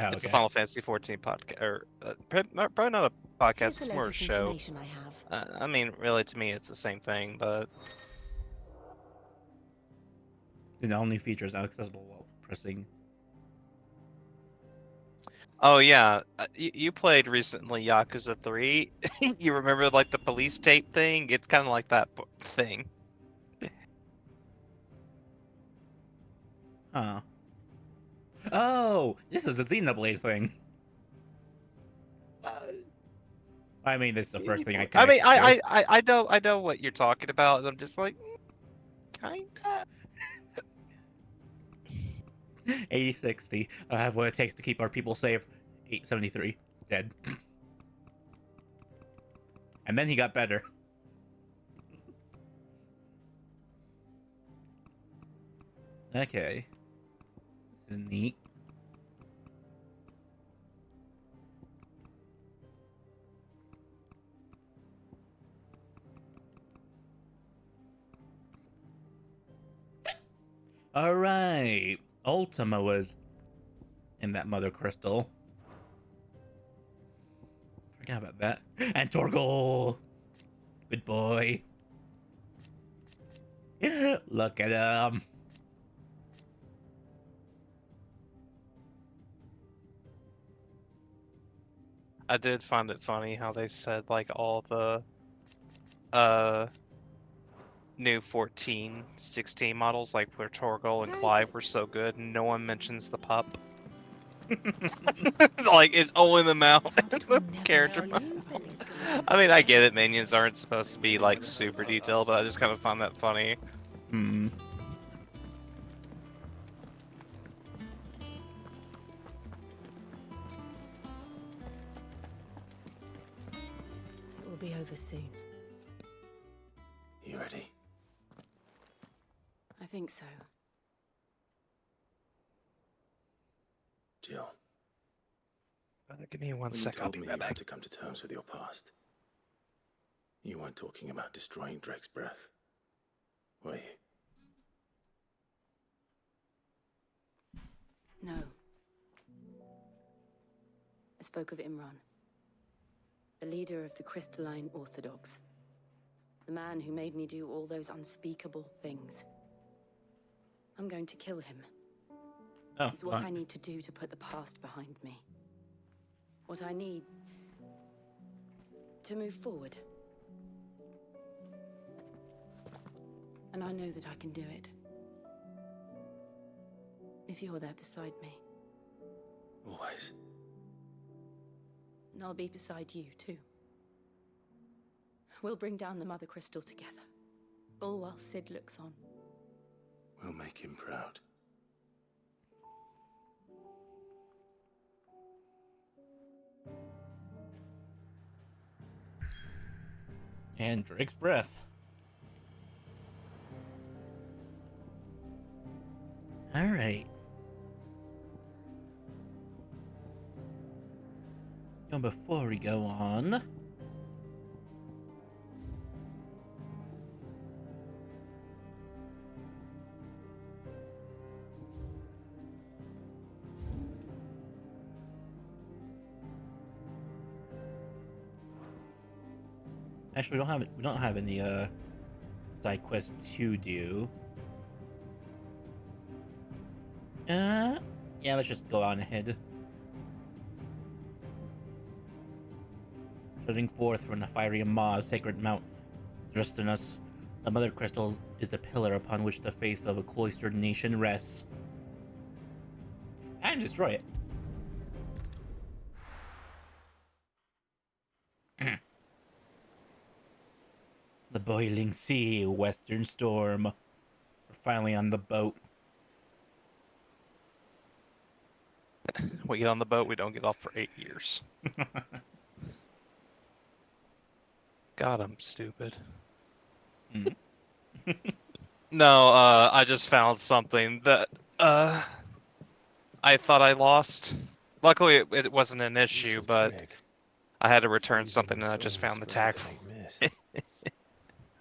Oh, It's a okay. Final Fantasy 14 podcast, or probably not a podcast. Here's the It's more a latest show. information I have. I mean, really, to me, it's the same thing. But The only feature is now accessible while pressing. oh yeah, you played recently Yakuza 3. You remember like the police tape thing? It's kind of like that thing. Huh. Oh, this is a Xenoblade thing. I mean, this is the first thing I I mean, connected to. I know what you're talking about, and I'm just like, kinda. 8060. I have what it takes to keep our people safe. 873. Dead. And then he got better. Okay. This is neat. Alright. Ultima was in that Mother Crystal. Forgot about that. And Torgal! Good boy. Look at him. I did find it funny how they said like all the new 14, 16 models, like where Torgal and Clive were so good, no one mentions the pup. Like it's only the mount the character. I mean, I get it. Minions aren't supposed to be like super detailed, but I just kind of found that funny. Hmm. be over soon. You ready? I think so. Jill. Give me one When sec, you I'll told be me right you had back. to come to terms with your past, you weren't talking about destroying Drake's breath, were you? No. I spoke of Imran, the leader of the Crystalline Orthodox. The man who made me do all those unspeakable things. I'm going to kill him. Oh, It's what I need to do to put the past behind me. What I need to move forward. And I know that I can do it. If you're there beside me. Always. And I'll be beside you, too. We'll bring down the Mother Crystal together. All while Sid looks on. We'll make him proud. And Drake's breath. Alright. So before we go on, actually we don't have any side quests to do. Yeah, let's just go on ahead. Shooting forth from the fiery maw of Sacred Mount Drestinus, the Mother Crystal is the pillar upon which the faith of a cloistered nation rests. And destroy it. The boiling sea, western storm. We're finally on the boat. We get on the boat, we don't get off for 8 years. God, I'm stupid. No, I just found something that I thought I lost. Luckily, it wasn't an issue, but I had to return something, and I just found the tag. How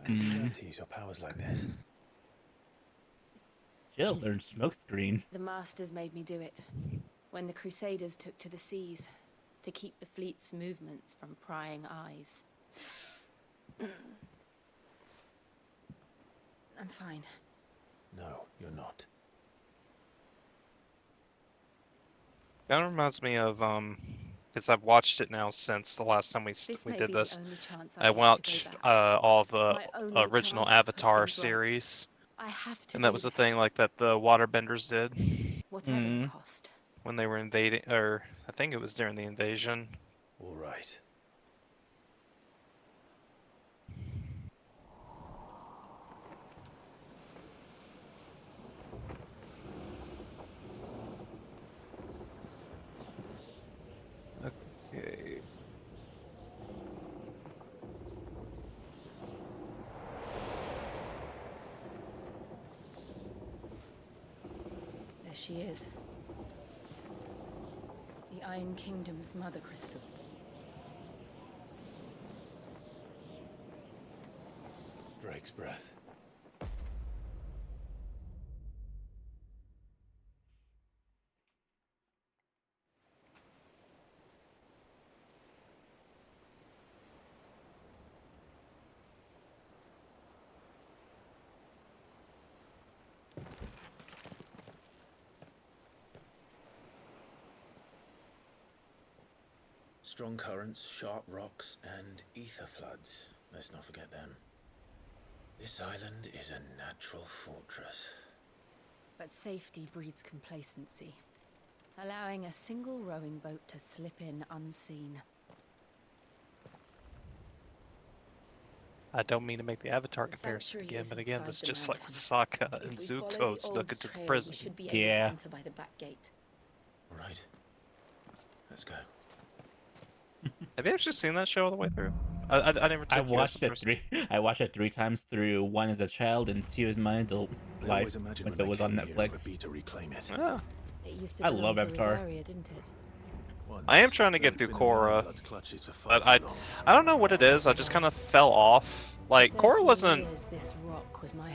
did you learn to use your powers like this? Jill learned smokescreen. The Masters made me do it. When the Crusaders took to the seas, to keep the fleet's movements from prying eyes. I'm fine. No, you're not. That reminds me of because I've watched it now since the last time we did this. I watched all the original Avatar series, and that was the thing like that the waterbenders did. Whatever the cost. When they were invading, or I think it was during the invasion. All right. Okay. There she is. The Iron Kingdom's Mother Crystal. Drake's breath. Strong currents, sharp rocks, and ether floods. Let's not forget them. This island is a natural fortress. But safety breeds complacency, allowing a single rowing boat to slip in unseen. I don't mean to make the Avatar comparison again, but again, this is just like Sokka and Zuko snuck into the prison. Yeah. All right. Let's go. Have you actually seen that show all the way through? I never took I watched it I watched it 3 times through. 1 as a child and 2 as my adult life when it was on Netflix. To reclaim it. Yeah. It used to I belong love to Avatar. Rosaria, didn't it? I am trying to get through Korra, but I don't know what it is. I just kind of fell off. Like Korra wasn't.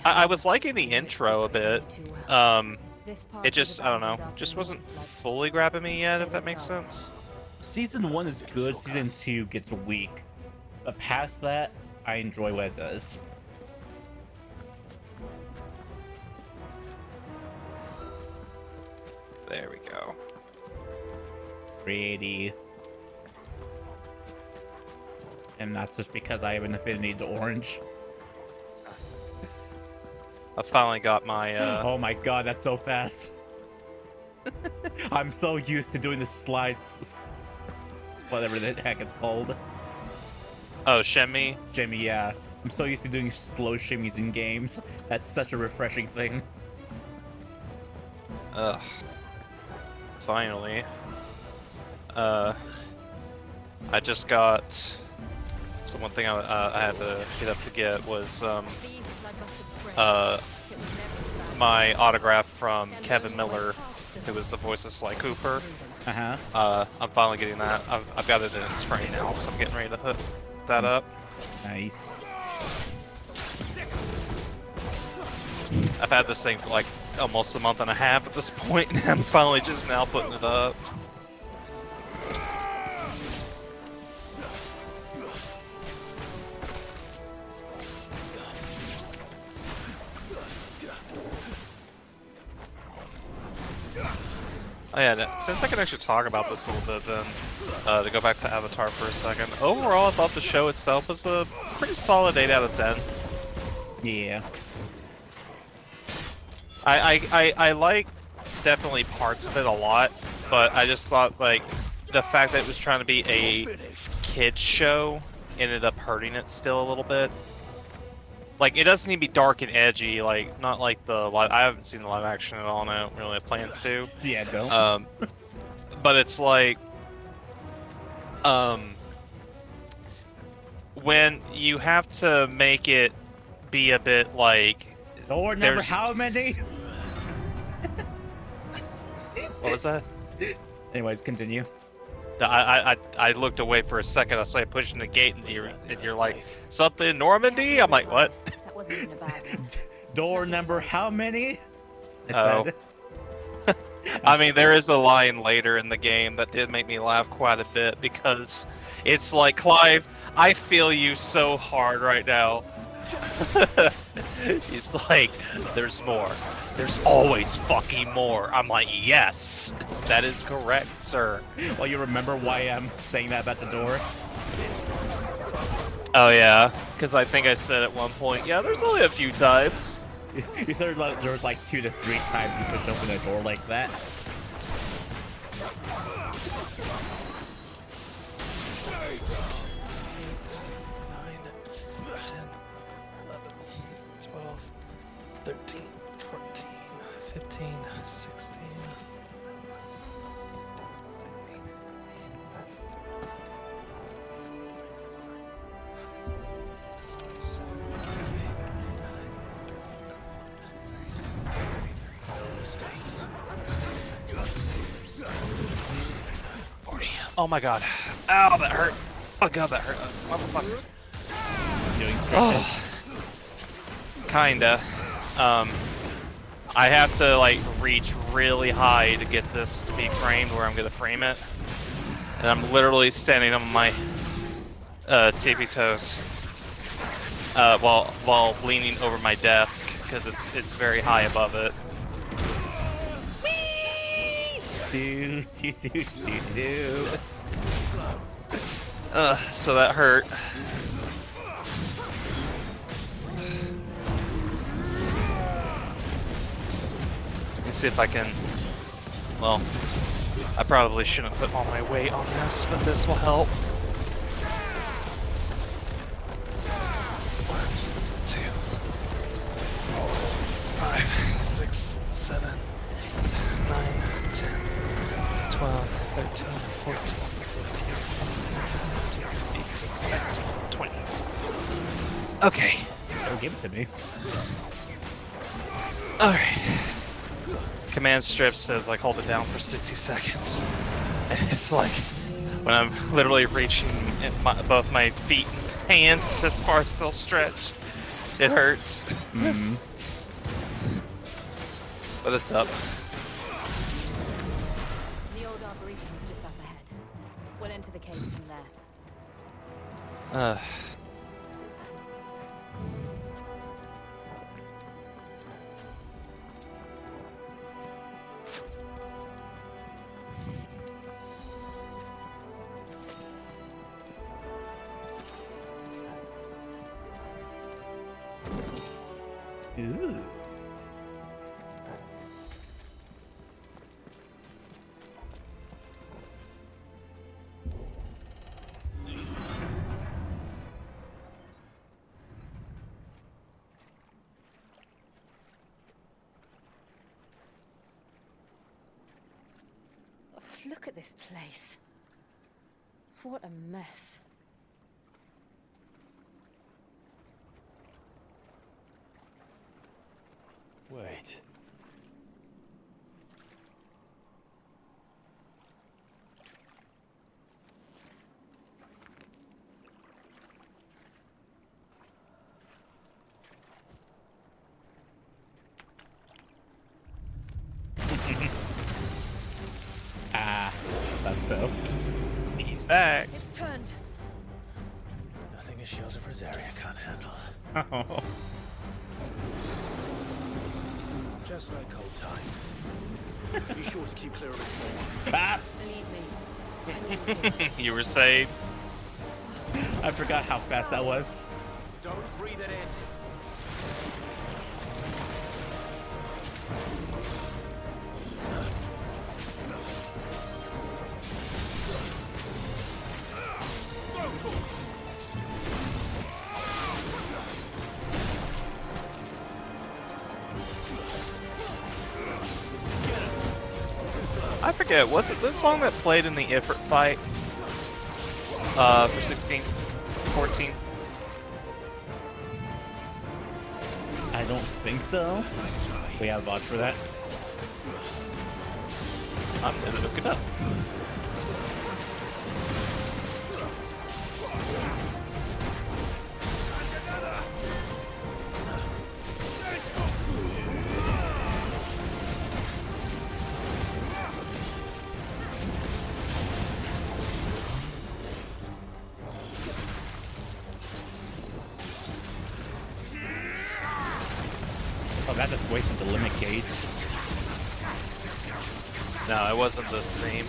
I was liking the intro a bit. It just I don't know, just wasn't fully grabbing me yet. If that makes sense. Season 1 is good. Season 2 gets weak, but past that, I enjoy what it does. There we go. 380. And that's just because I have an affinity to orange. I finally got my. Oh my god, that's so fast. I'm so used to doing the slides, whatever the heck it's called. Oh, shimmy? Shimmy, yeah. I'm so used to doing slow shimmies in games. That's such a refreshing thing. Ugh. Finally. I just got. So one thing I had to get up to get was my autograph from Kevin Miller, who was the voice of Sly Cooper. I'm finally getting that. I've got it in its frame now, so I'm getting ready to hook that up. Nice. I've had this thing for like almost a month and a half at this point, and I'm finally just now putting it up. Oh yeah, since I can actually talk about this a little bit then, to go back to Avatar for a second. Overall, I thought the show itself was a pretty solid 8 out of 10. Yeah. I like definitely parts of it a lot, but I just thought like the fact that it was trying to be a kid's show ended up hurting it still a little bit. Like, it doesn't need to be dark and edgy, like, not like the live. I haven't seen the live action at all, and I don't really have plans to. Yeah, don't. But it's like, when you have to make it be a bit like. Door number how many? What was that? Anyways, continue. I looked away for a second. I saw you pushing the gate, and you're like, something Normandy? I'm like, what? That wasn't even a bad one. Door number how many? Oh. I mean, there is a line later in the game that did make me laugh quite a bit, because it's like, Clive, I feel you so hard right now. He's like, there's more. There's always fucking more. I'm like, yes, that is correct, sir. Well, you remember why I'm saying that about the door? Oh yeah, because I think I said at one point, yeah, there's only a few times. You said like, there was like 2 to 3 times you pushed open a door like that. Oh my god. Ow, that hurt. Oh god, that hurt. Motherfucker. Oh. Kinda. I have to like reach really high to get this to be framed where I'm gonna frame it. And I'm literally standing on my tippy toes. While leaning over my desk because it's very high above it. So that hurt. Let me see if I can. Well, I probably shouldn't put all my weight on this, but this will help. 1, 2, 5, 6, 7, 8, 9, 10, 12, 13, 14, 15, 16, 17, Okay. So give it to me. Alright. Command strip says like hold it down for 60 seconds. And it's like when I'm literally reaching both my feet and hands as far as they'll stretch. It hurts. Mm-hmm. But it's up. The old arboretum's just up ahead. We'll enter the caves from there. Ooh. Ugh, look at this place. What a mess. Wait. That's so. He's back. It's turned. Nothing a shield of Rosaria can't handle. Oh. Just like old times. Be sure to keep clear of this more. Ah! Believe me. I need to. You were saying? I forgot how fast that was. Don't breathe it in. I forget, was it this song that played in the Ifrit fight? For 16, 14? I don't think so. We have a bot for that. I'm gonna look it up. Oh, that just wasted the limit gauge. No, it wasn't the same.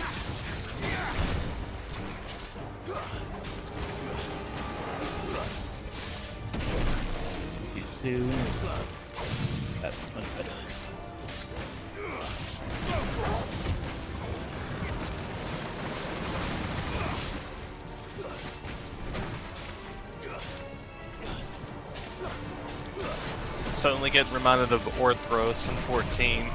Too soon. That's much better. Suddenly get reminded of Orthros in 14.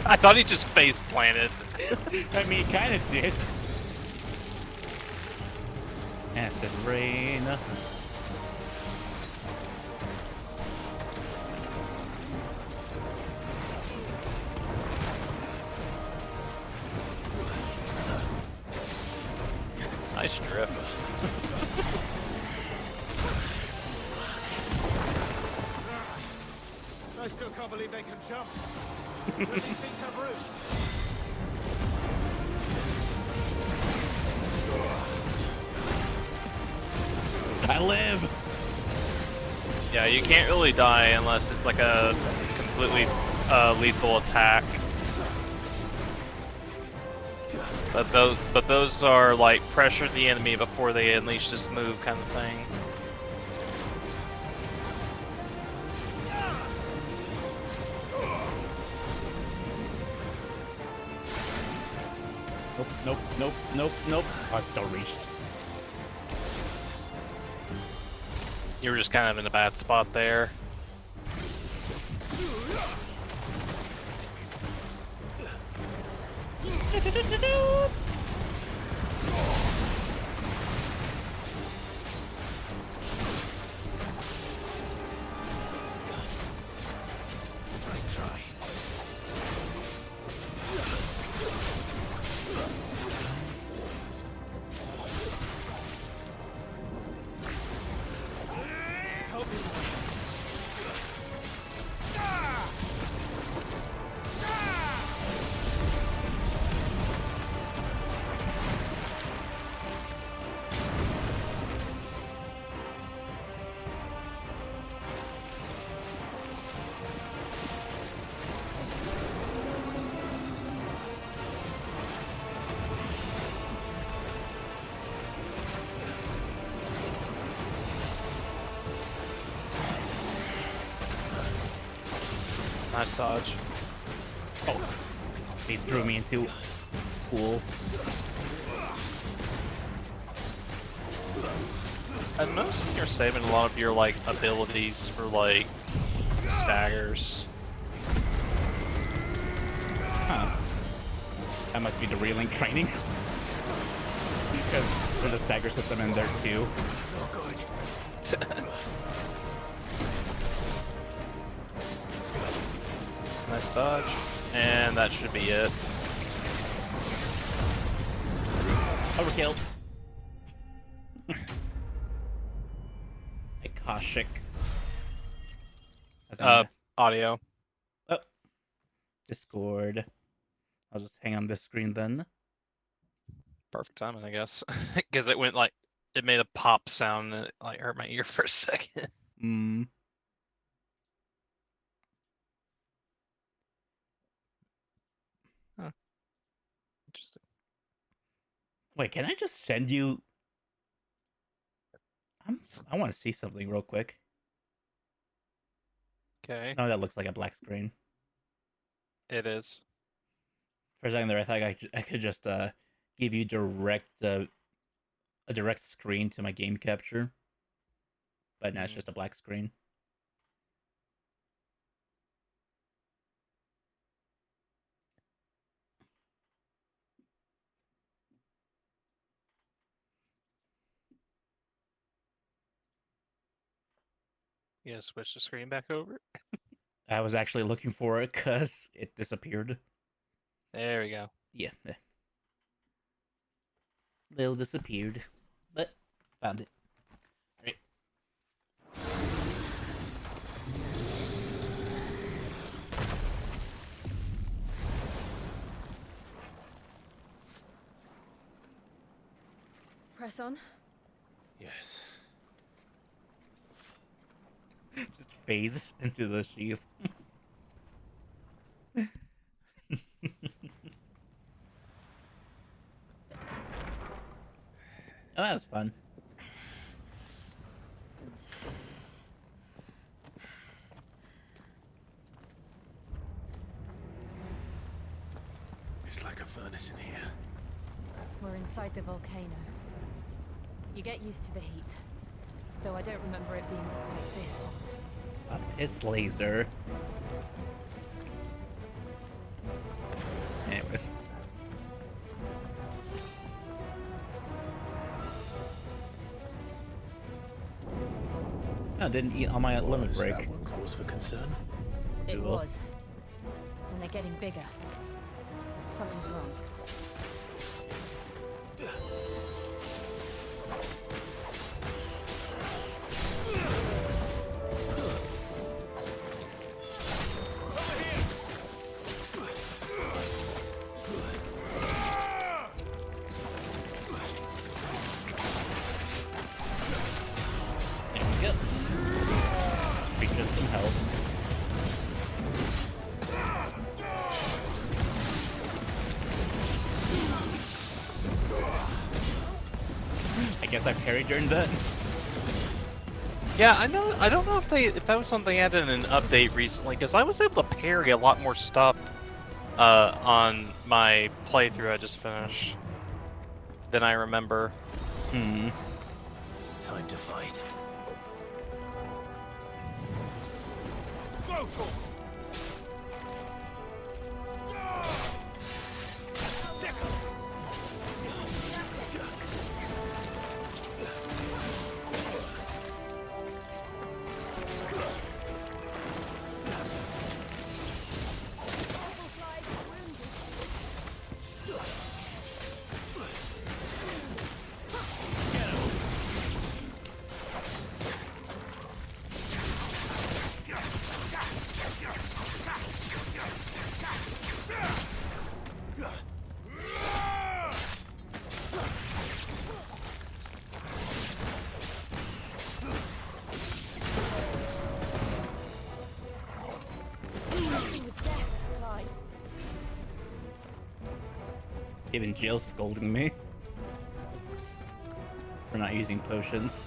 I thought he just face planted. I mean, he kind of did. Acid rain. Nice drip. I still can't believe they can jump. Do these things have roots? I live. Yeah, you can't really die unless it's like a completely lethal attack. But those are like pressure the enemy before they unleash this move kind of thing. Nope. Oh, it still reached. You were just kind of in a bad spot there. Nice try. Nice dodge. Oh, he threw me into pool. I'm noticing you're saving a lot of your like abilities for like staggers. Huh. That must be the relink training. Because there's a stagger system in there too. Nice dodge. And that should be it. Overkill. Akashic. Audio. Oh. Discord. I'll just hang on this screen then. Perfect timing, I guess. Because it went like, it made a pop sound and it like hurt my ear for a second. Hmm. Huh. Interesting. Wait, can I just send you? I want to see something real quick. Okay. Oh, that looks like a black screen. It is. For a second there, I thought I could just give you a direct screen to my game capture, but now it's just a black screen. You gotta switch the screen back over. I was actually looking for it because it disappeared. There we go. Yeah. Little disappeared, but found it. All right. Press on. Yes. Just phase into the sheath. Oh, that was fun. It's like a furnace in here. We're inside the volcano. You get used to the heat. Though I don't remember it being quite this hot. A piss laser. Anyways. I didn't eat on my limit break. That one cause for concern? It Cool. was. And they're getting bigger. Something's wrong. There we go. Regen some health. guess I parried during that. Yeah, I know. I don't know if that was something they added in an update recently, because I was able to parry a lot more stuff on my playthrough I just finished than I remember. Time to fight. Go, Tor! Even Jill's scolding me for not using potions.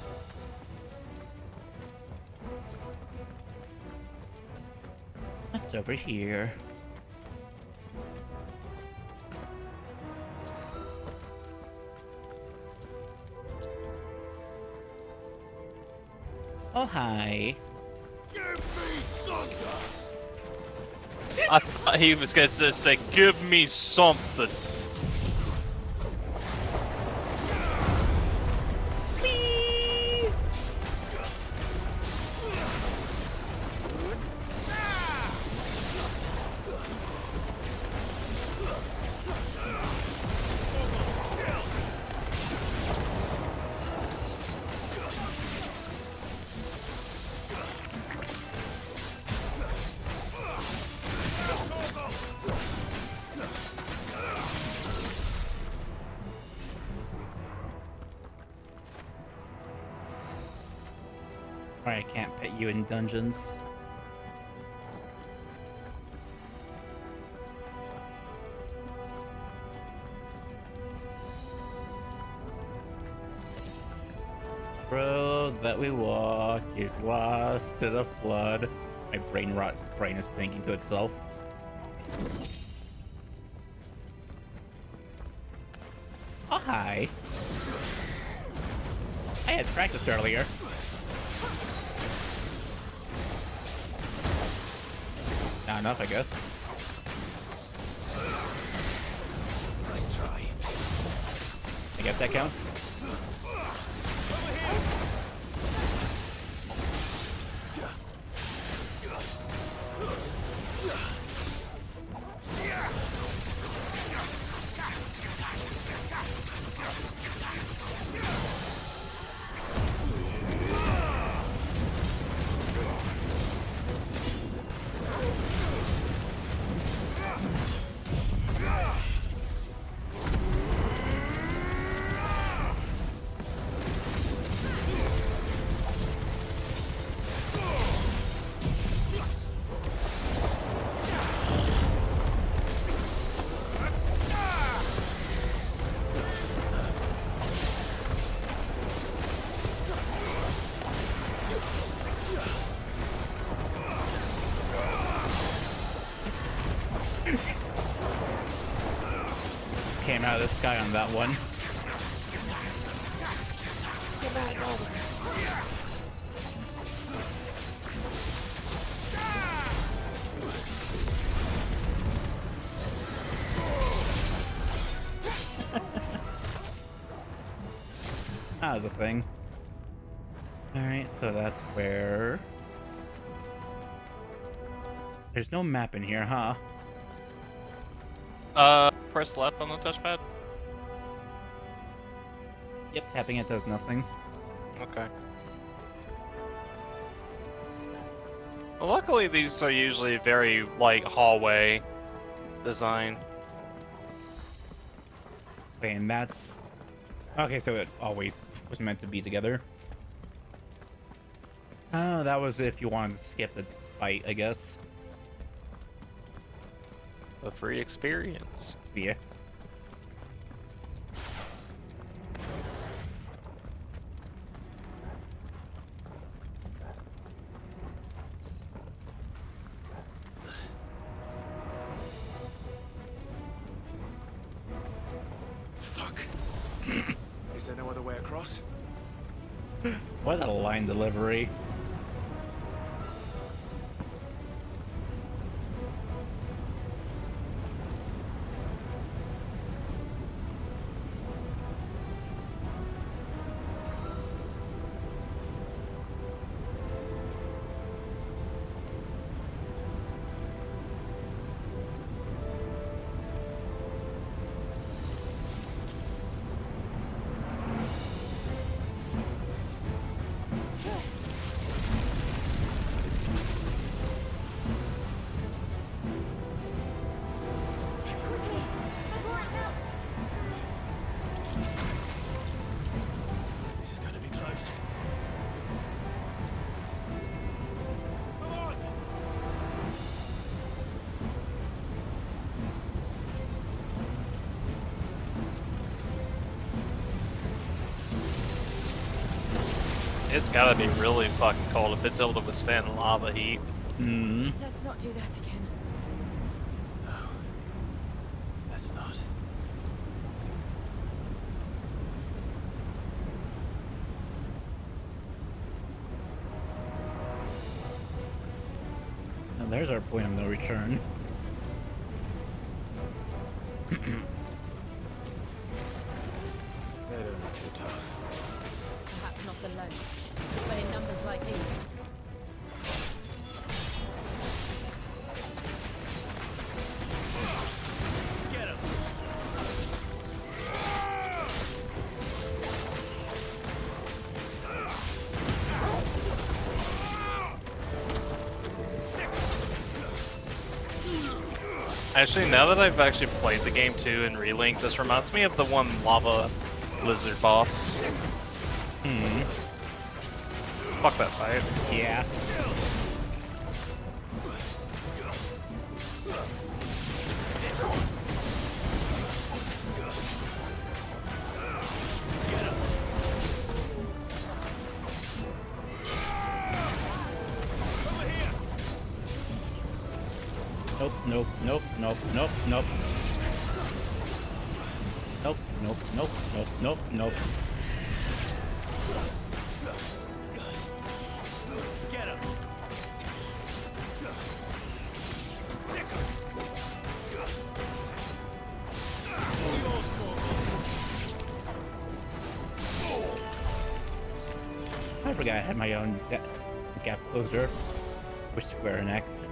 What's over here? Oh, hi. Give me thunder! I thought he was going to say, "Give me something." Alright, I can't pet you in dungeons. Road that we walk is lost to the flood. My brain is thinking to itself. Oh, hi. I had practice earlier. Not enough, I guess. Nice try. I guess that counts. Came out of the sky on that one. That was a thing. Alright, so that's where... There's no map in here, huh? Press left on the touchpad. Yep, tapping it does nothing. Okay. Well, luckily these are usually very, like, hallway design. Okay, and that's... Okay, so it always was meant to be together. Oh, that was if you wanted to skip the fight, I guess. A free experience. Yeah. there no other way across? What a line delivery. This is going to be close. Come on! It's gotta be really fucking cold if it's able to withstand lava heat. Let's not do that again. No. That's not. And there's our point of no return. They don't look too tough. Perhaps not alone, but in numbers like these. Get him! Actually, now that I've actually played the game too and relinked, this reminds me of the one lava lizard boss. Fuck that fight. Yeah. Nope, nope, nope, nope, nope, nope. Nope, nope, nope, nope, nope, nope. Get him! I forgot I had my own gap closer with Square Enix.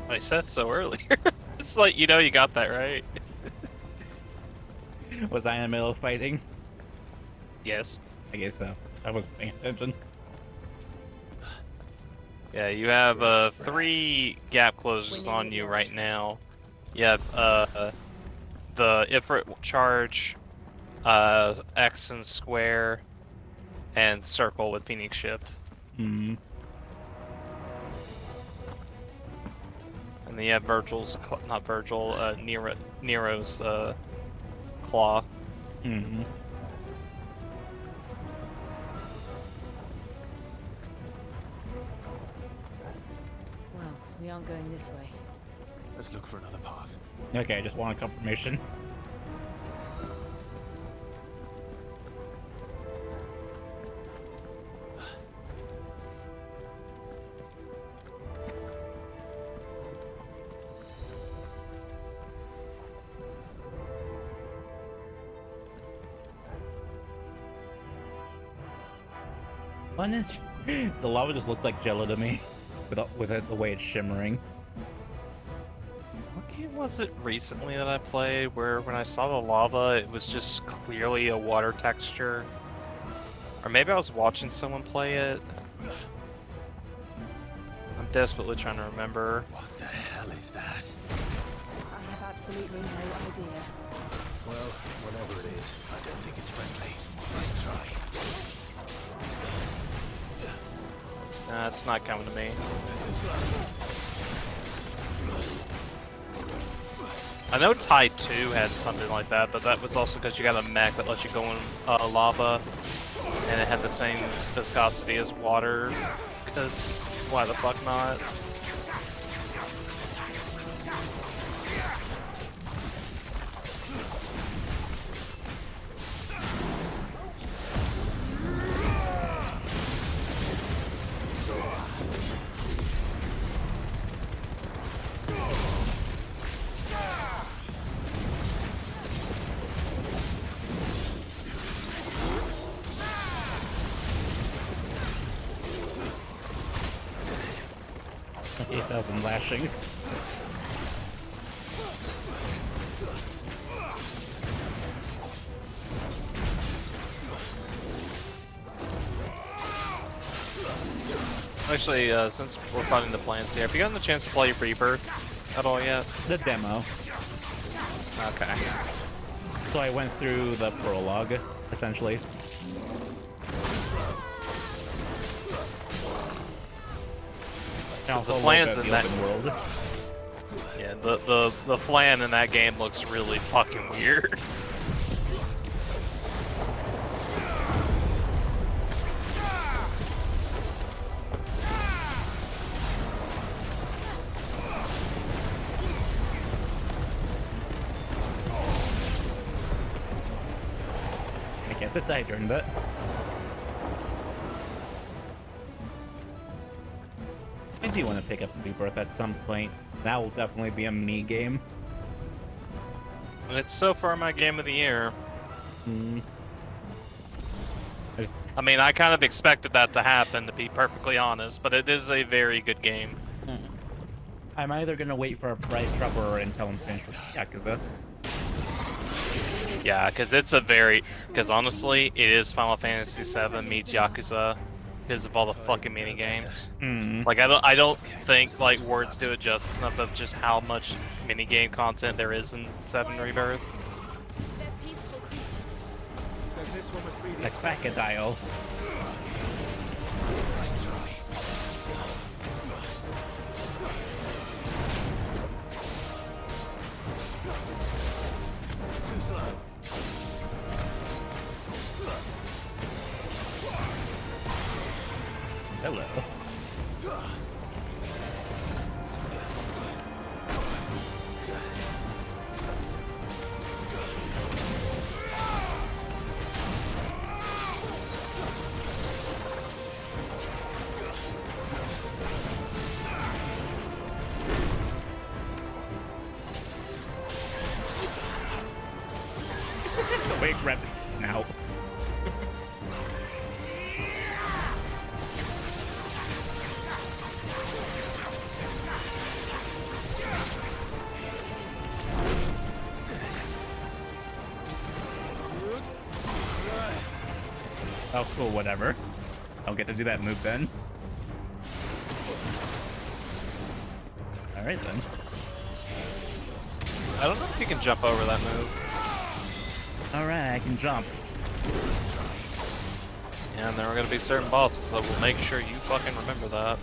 I said so earlier. It's like, you know you got that, right? Was I in the middle of fighting? Yes. I guess so. I wasn't paying attention. Yeah, you have 3 gap closes on you right now. You have the Ifrit charge, X and square, and circle with Phoenix shift. Hmm. And then you have Virgil's, not Virgil, Nero's claw. Mm-hmm. Well, we aren't going this way. Let's look for another path. Okay, I just wanted confirmation. Fun is the lava just looks like jello to me, with it, the way it's shimmering. What game was it recently that I played where when I saw the lava, it was just clearly a water texture? Or maybe I was watching someone play it. I'm desperately trying to remember. What the hell is that? I have absolutely no idea. Well, whatever it is, I don't think it's friendly. Let's try. Nah, it's not coming to me. I know Tide 2 had something like that, but that was also because you got a mech that lets you go in lava, and it had the same viscosity as water, because why the fuck not? 8,000 lashings. Actually, since we're finding the plans here, have you gotten the chance to play Rebirth at all yet? The demo. Okay. So I went through the prologue, essentially. The plans in that world. Yeah, the flan in that game looks really fucking weird. I guess it died during that. I do want to pick up Rebirth at some point. That will definitely be a me game. And it's so far my game of the year. I mean, I kind of expected that to happen, to be perfectly honest, but it is a very good game. I'm either gonna wait for a price drop or until I'm finished with Yakuza. Yeah, because honestly, it is Final Fantasy VII meets Yakuza because of all the fucking mini games. Like I don't think like words do it justice enough of just how much mini game content there is in 7 Rebirth. They're peaceful creatures. Then this one must be the Like Crocodile. too slow. Hello. The way it grabs its snout. Oh, cool, whatever. I'll get to do that move then. Alright then. I don't know if you can jump over that move. Alright, I can jump. Yeah, and there are going to be certain bosses, so we'll make sure you fucking remember that.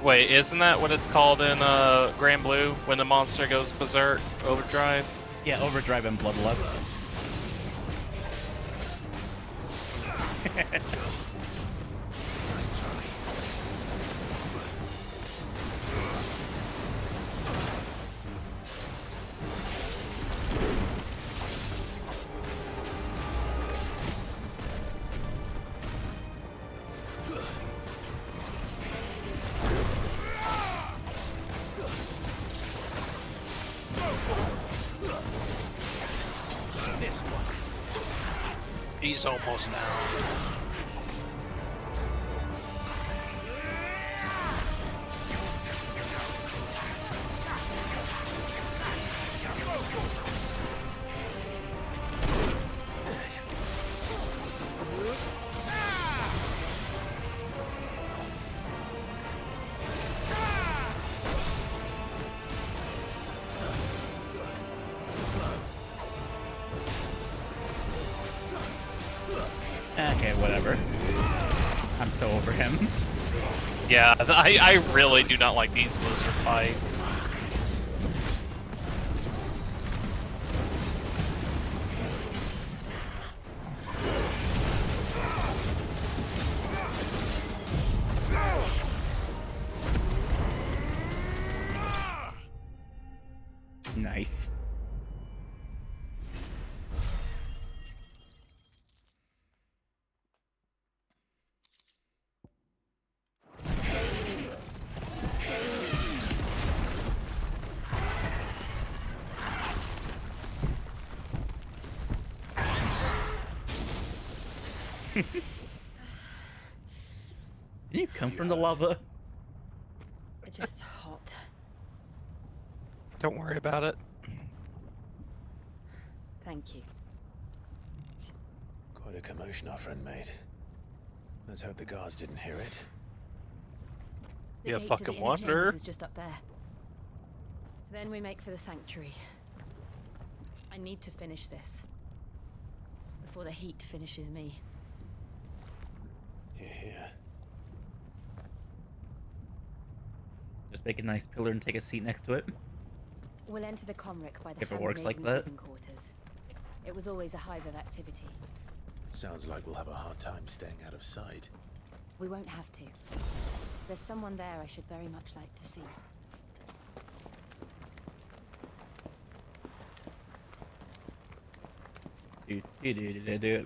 Wait, isn't that what it's called in Grand Blue when the monster goes berserk? Overdrive? Yeah, Overdrive and Bloodlust. This one. He's almost down. Okay, whatever. I'm so over him. Yeah, I really do not like these lizard fights. Nice. Did you come from the lava? It's just hot. Don't worry about it. Thank you. Quite a commotion our friend made. Let's hope the guards didn't hear it. The Yeah, gate to fucking the inner wonder. chambers is just up there. Then we make for the sanctuary. I need to finish this before the heat finishes me. Here, here. Just make a nice pillar and take a seat next to it. We'll enter the Comric by the If it works like handmaidens' that. living quarters. It was always a hive of activity. Sounds like we'll have a hard time staying out of sight. We won't have to. There's someone there I should very much like to see. Do.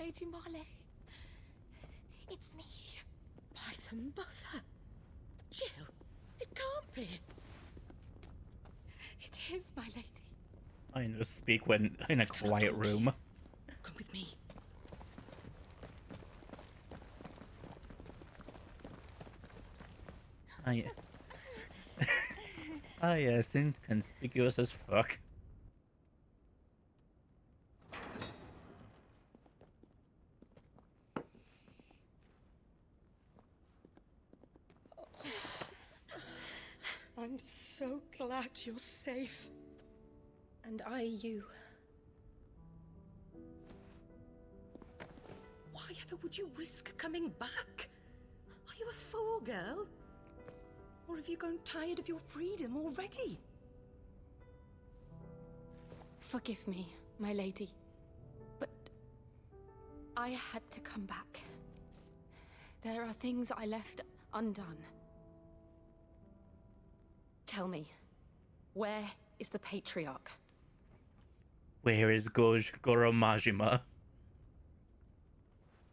Lady Marley, it's me. Python Mother. Jill, it can't be. It is, my lady. I know speak when in a quiet room. Come with me. Yes, inconspicuous as fuck. I'm so glad you're safe. And I you. Why ever would you risk coming back? Are you a fool, girl? Or have you grown tired of your freedom already? Forgive me, my lady. But I had to come back. There are things I left undone. Tell me, where is the Patriarch? Where is Goro Majima?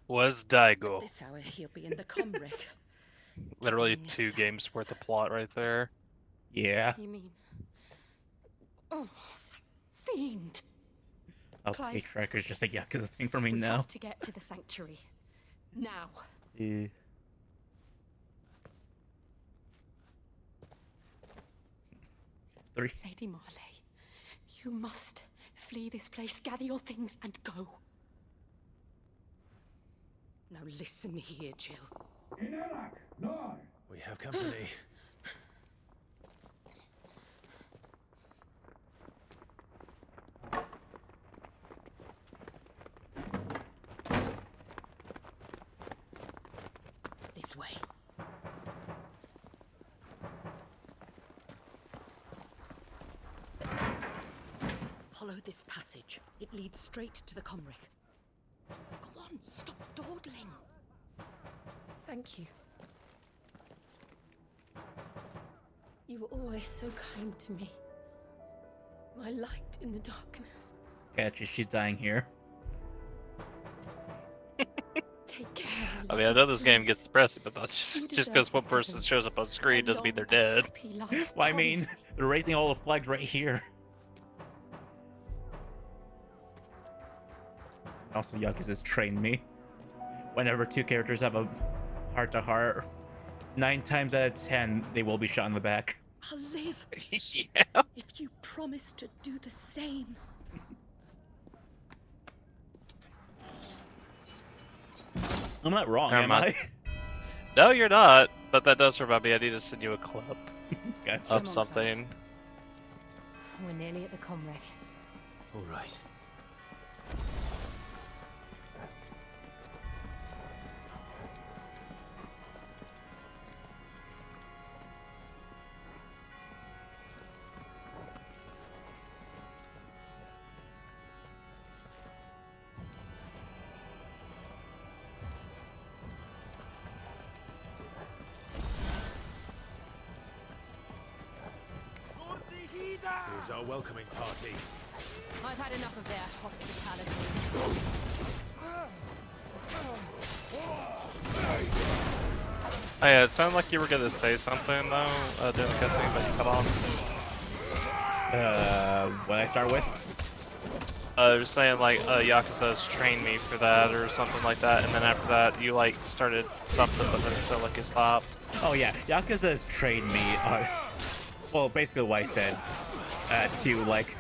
Was Daigo. At this hour, he'll be in the Comric. Literally 2 games worth of plot right there. Yeah. You mean... Oh, that fiend! Oh, Clive, Patriarch is just a Yakuza thing for me we now. have to get to the sanctuary. Now. Yeah. Three. Lady Marley, you must flee this place, gather your things, and go. Now listen here, Jill. We have company. This way. Follow this passage. It leads straight to the Comric. Go on, stop dawdling. Thank you. You were always so kind to me. My light in the darkness. Gotcha, she's dying here. Take care. I mean, I know this game gets depressing, but that's just because one person shows up on screen doesn't mean they're dead. Well, I mean, they're raising all the flags right here. Also, Yakuza's trained me. Whenever 2 characters have a heart-to-heart, 9 times out of 10, they will be shot in the back. I'll live. Yeah. If you promise to do the same. I'm not wrong, am I? No, you're not. But that does remind me, I need to send you a clip Gotcha. of something. We're nearly at the Comric. All right. Here's our welcoming party. I've had enough of their hospitality. Hey, it sounded like you were gonna say something though, during the cutscene, but you cut off. What I start with? I was saying like, Yakuza's trained me for that or something like that, and then after that you like started something, but then it sounded like it stopped. Oh yeah, Yakuza's trained me. Well, basically what I said. To like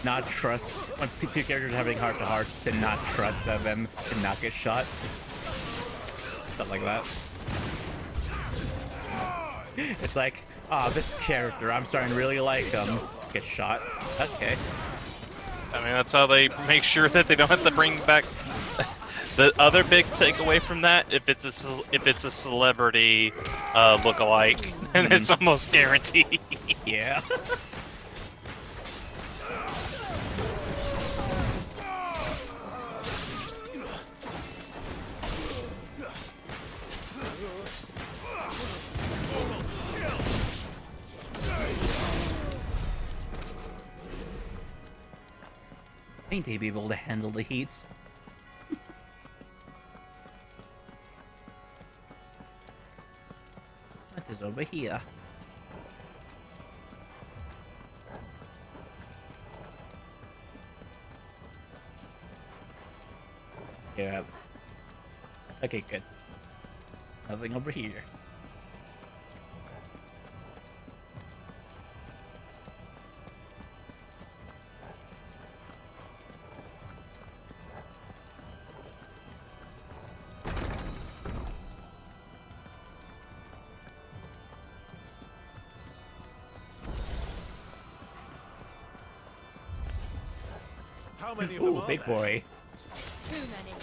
not trust when 2 characters are having heart-to-hearts, to not trust them to not get shot. Stuff like that. It's like, this character, I'm starting to really like him. Get shot. Okay. I mean, that's how they make sure that they don't have to bring back the other big takeaway from that. If it's a celebrity look-alike, and it's almost guaranteed. Yeah. I think they'd be able to handle the heat. What is over here? Yeah. Okay, good. Nothing over here. How many of them are big there? boy. Too many.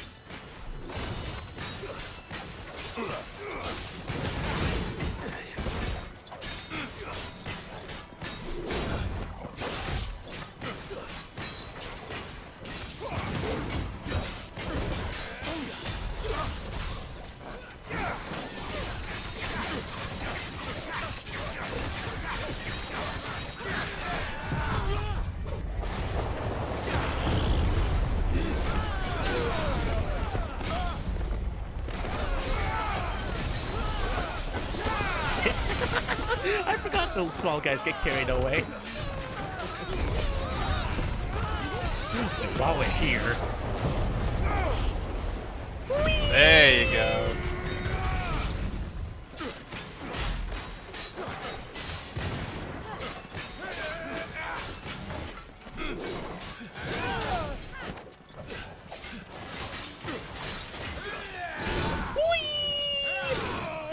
the small guys get carried away. While we're here. There you go.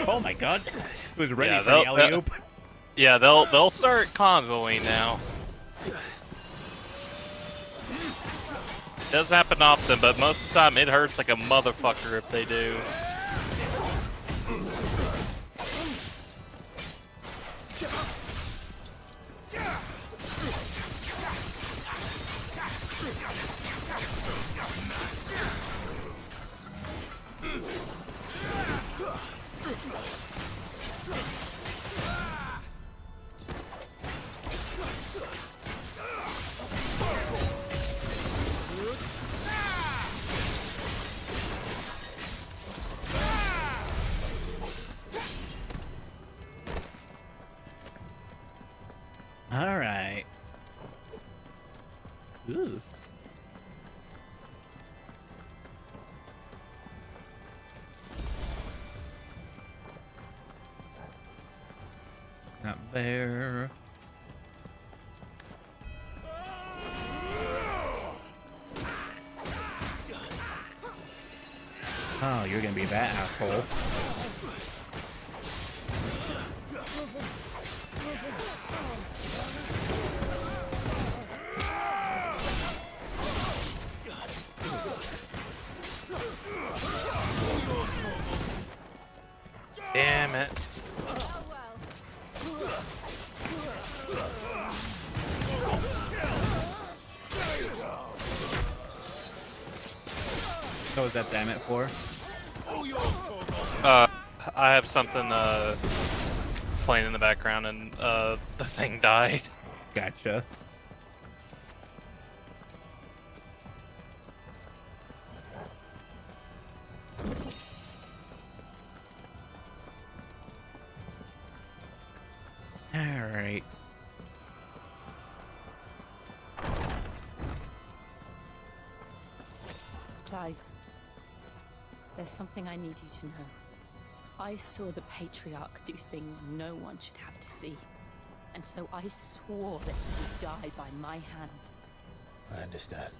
Oh my god. Who's ready for the alley-oop? Yeah, they'll start comboing now. Does happen often, but most of the time it hurts like a motherfucker if they do. All right. Ooh. Not there. Oh, you're gonna be that asshole. Damn it. What was that damn it for? I have something playing in the background and the thing died. Gotcha. Alright. Clive, there's something I need you to know. I saw the Patriarch do things no one should have to see. And so I swore that he would die by my hand. I understand.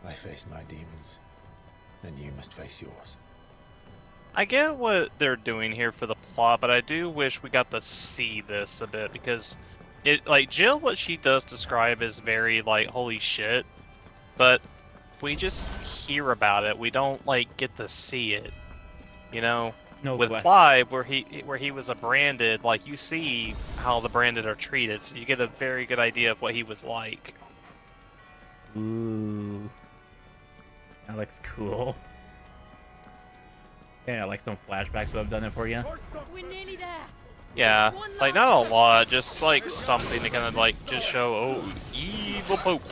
I faced my demons, and you must face yours. I get what they're doing here for the plot, but I do wish we got to see this a bit, because it, like, Jill, what she does describe is very, like, holy shit, but we just hear about it. We don't, like, get to see it, you know? No with flesh. Clive, where he was a branded, like, you see how the branded are treated, so you get a very good idea of what he was like. Ooh. That looks cool. Yeah, like some flashbacks would have done it for you. We're nearly there. Yeah, like, not a lot, just, like, something to kind of, like, just show, oh, evil Pope.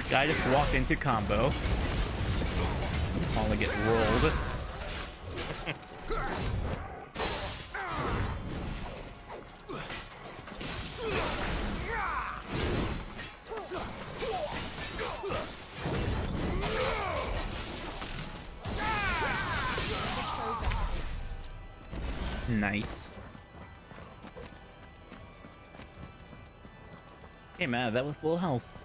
Guy just walked into combo. Only get rolled. Nice. Hey man, that was full health.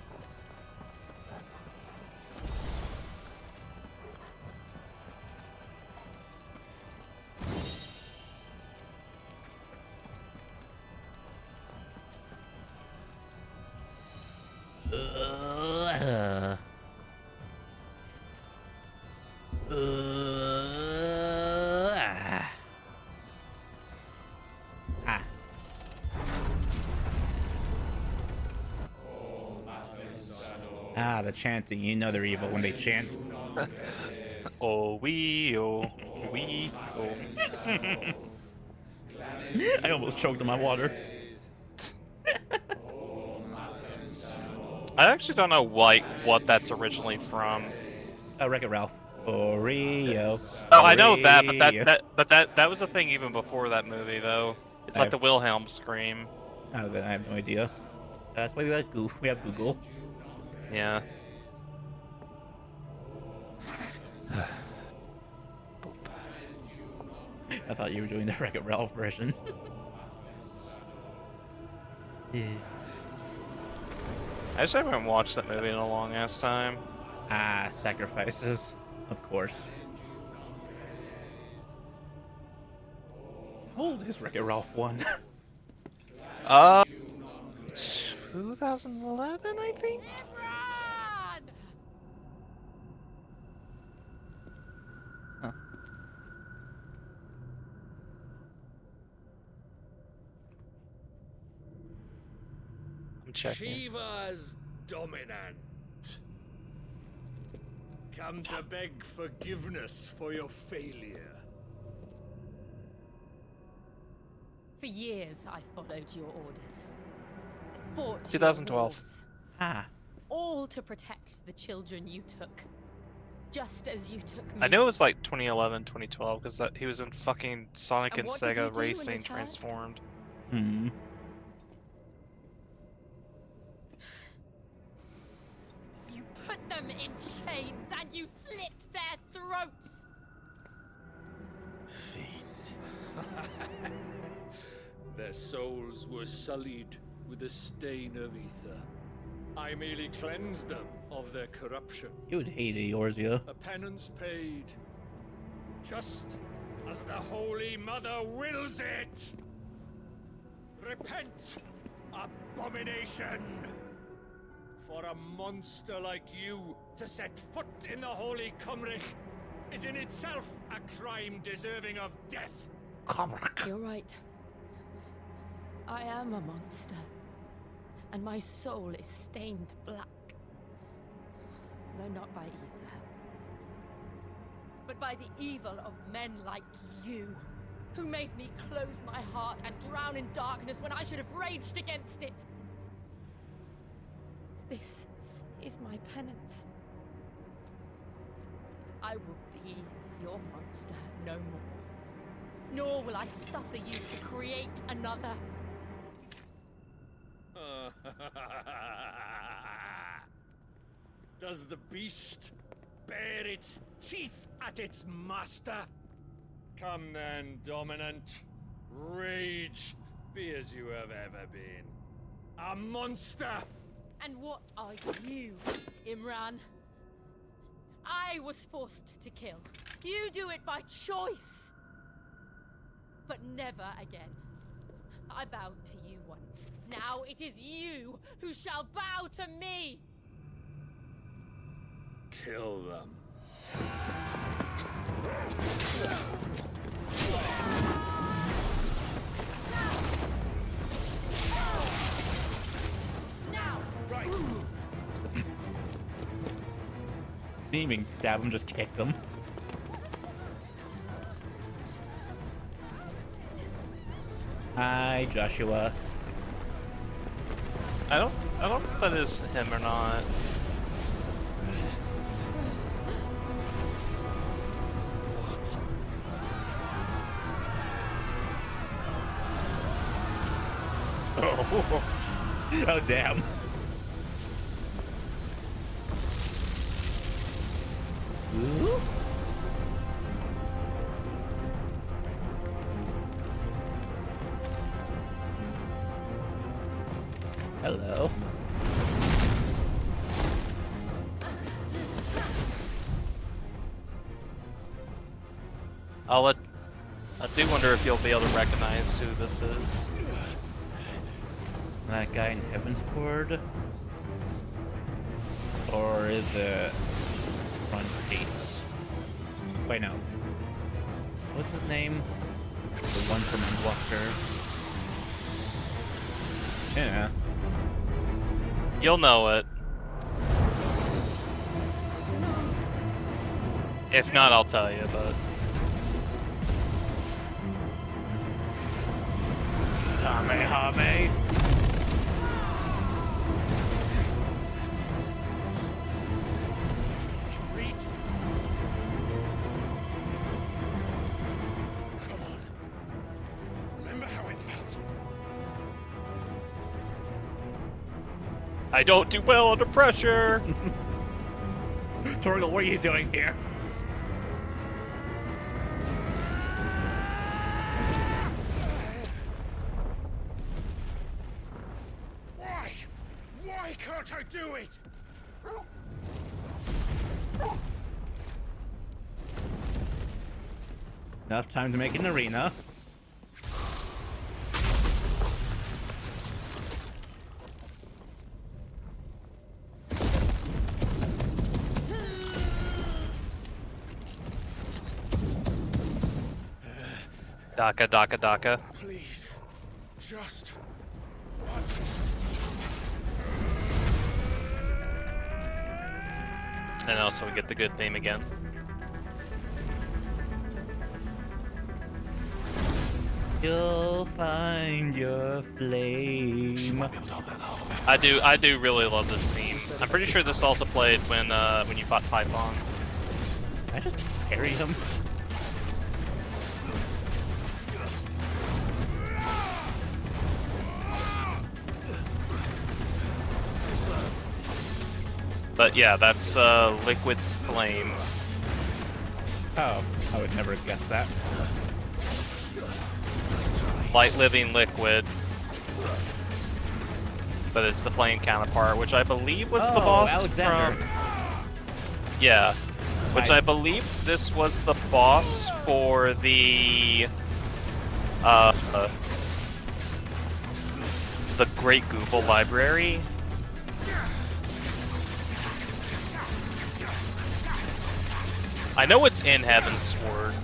The chanting, you know they're evil when they chant. Oh, we, oh, we, oh. I almost choked on my water. I actually don't know what that's originally from. Wreck-It Ralph. Oreo. Oh, I know that, but that was a thing even before that movie, though. It's like the Wilhelm scream. Oh, then I have no idea. That's why we have Google. Yeah. I thought you were doing the Wreck-It Ralph version. Yeah. I just haven't watched that movie in a long ass time. Sacrifices. Of course. How old is Wreck-It Ralph 1? 2011, I think? Huh. I'm checking. Shiva's dominant. Come to beg forgiveness for your failure. For years, I followed your orders. Fought 2012. All to protect the children you took. Just as you took me. I know it was like 2011, 2012, because he was in fucking Sonic and Sega Racing Transformed. Hmm. You put them in chains and you slit their throats. Their souls were sullied with a stain of ether. I merely cleansed them of their corruption. You would hate Eorzea. A penance paid, just as the Holy Mother wills it. Repent, abomination! For a monster like you to set foot in the Holy Cymric is in itself a crime deserving of death. You're right. I am a monster. And my soul is stained black. Though not by ether. But by the evil of men like you, who made me close my heart and drown in darkness when I should have raged against it. This is my penance. I will be your monster no more. Nor will I suffer you to create another. Does the beast bare its teeth at its master? Come then, dominant. Rage, be as you have ever been. A monster! And what are you, Imran? I was forced to kill. You do it by choice. But never again. I bowed to you once. Now it is you who shall bow to me! Kill them. Now! Right. Didn't even stab him, just kicked him. Hi, Joshua. I don't know if that is him or not. Oh, damn. Ooh. Hello. I do wonder if you'll be able to recognize who this is. That guy in Heaven's Ward? Or is it Front Gates? Wait, no. What's his name? The one from Endwalker. Yeah. You'll know it. If not, I'll tell you, but... Kamehame! Come on. Remember how it felt? I don't do well under pressure! Torgal, what are you doing here? Why can't I do it? Enough time to make an arena. Daka, Daka, Daka. Please, just And also we get the good theme again. You'll find your flame. I do really love this theme. I'm pretty sure this also played when you fought Typhon. I just parry him. But yeah, that's Liquid Flame. Oh, I would never have guessed that. Light Living Liquid. But it's the Flame counterpart, which I believe was the boss Alexander. from... Yeah. Which I believe this was the boss for the Great Google Library. I know it's in Heaven's Sword.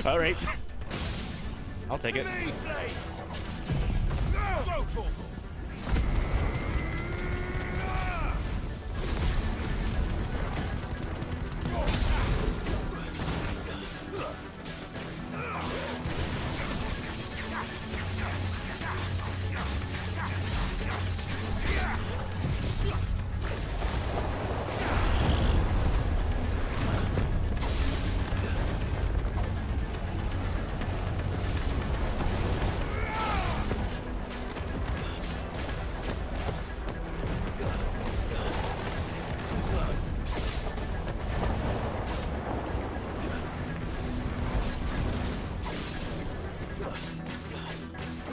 All right. I'll take it.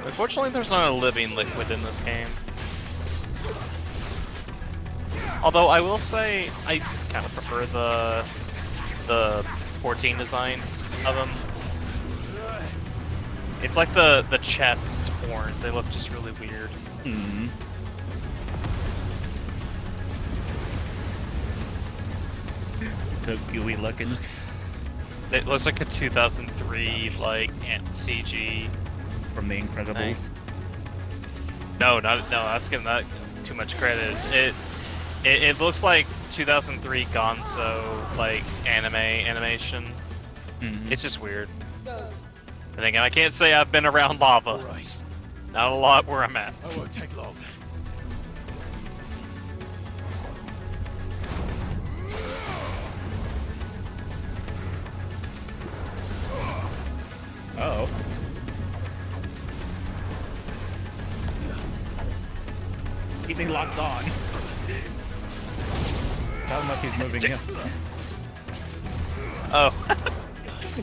Unfortunately, there's not a living liquid in this game. Although I will say, I kind of prefer the 14 design of them. It's like the chest horns; they look just really weird. Hmm. So gooey looking. It looks like a 2003 like CG from The Incredibles. No, that's giving that too much credit. It looks like 2003 Gonzo like animation. It's just weird. And again, I can't say I've been around lava. Right. Not a lot where I'm at. I won't take long. Uh-oh. Keeping locked on. How much he's moving him. Oh.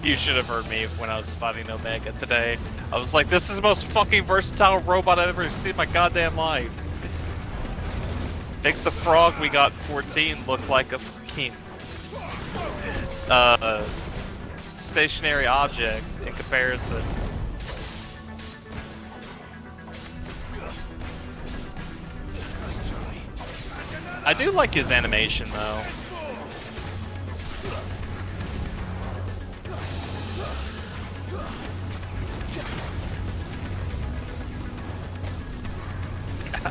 You should have heard me when I was fighting Omega today. I was like, this is the most fucking versatile robot I've ever seen in my goddamn life. Makes the frog we got in 14 look like a fucking stationary object in comparison. I do like his animation though.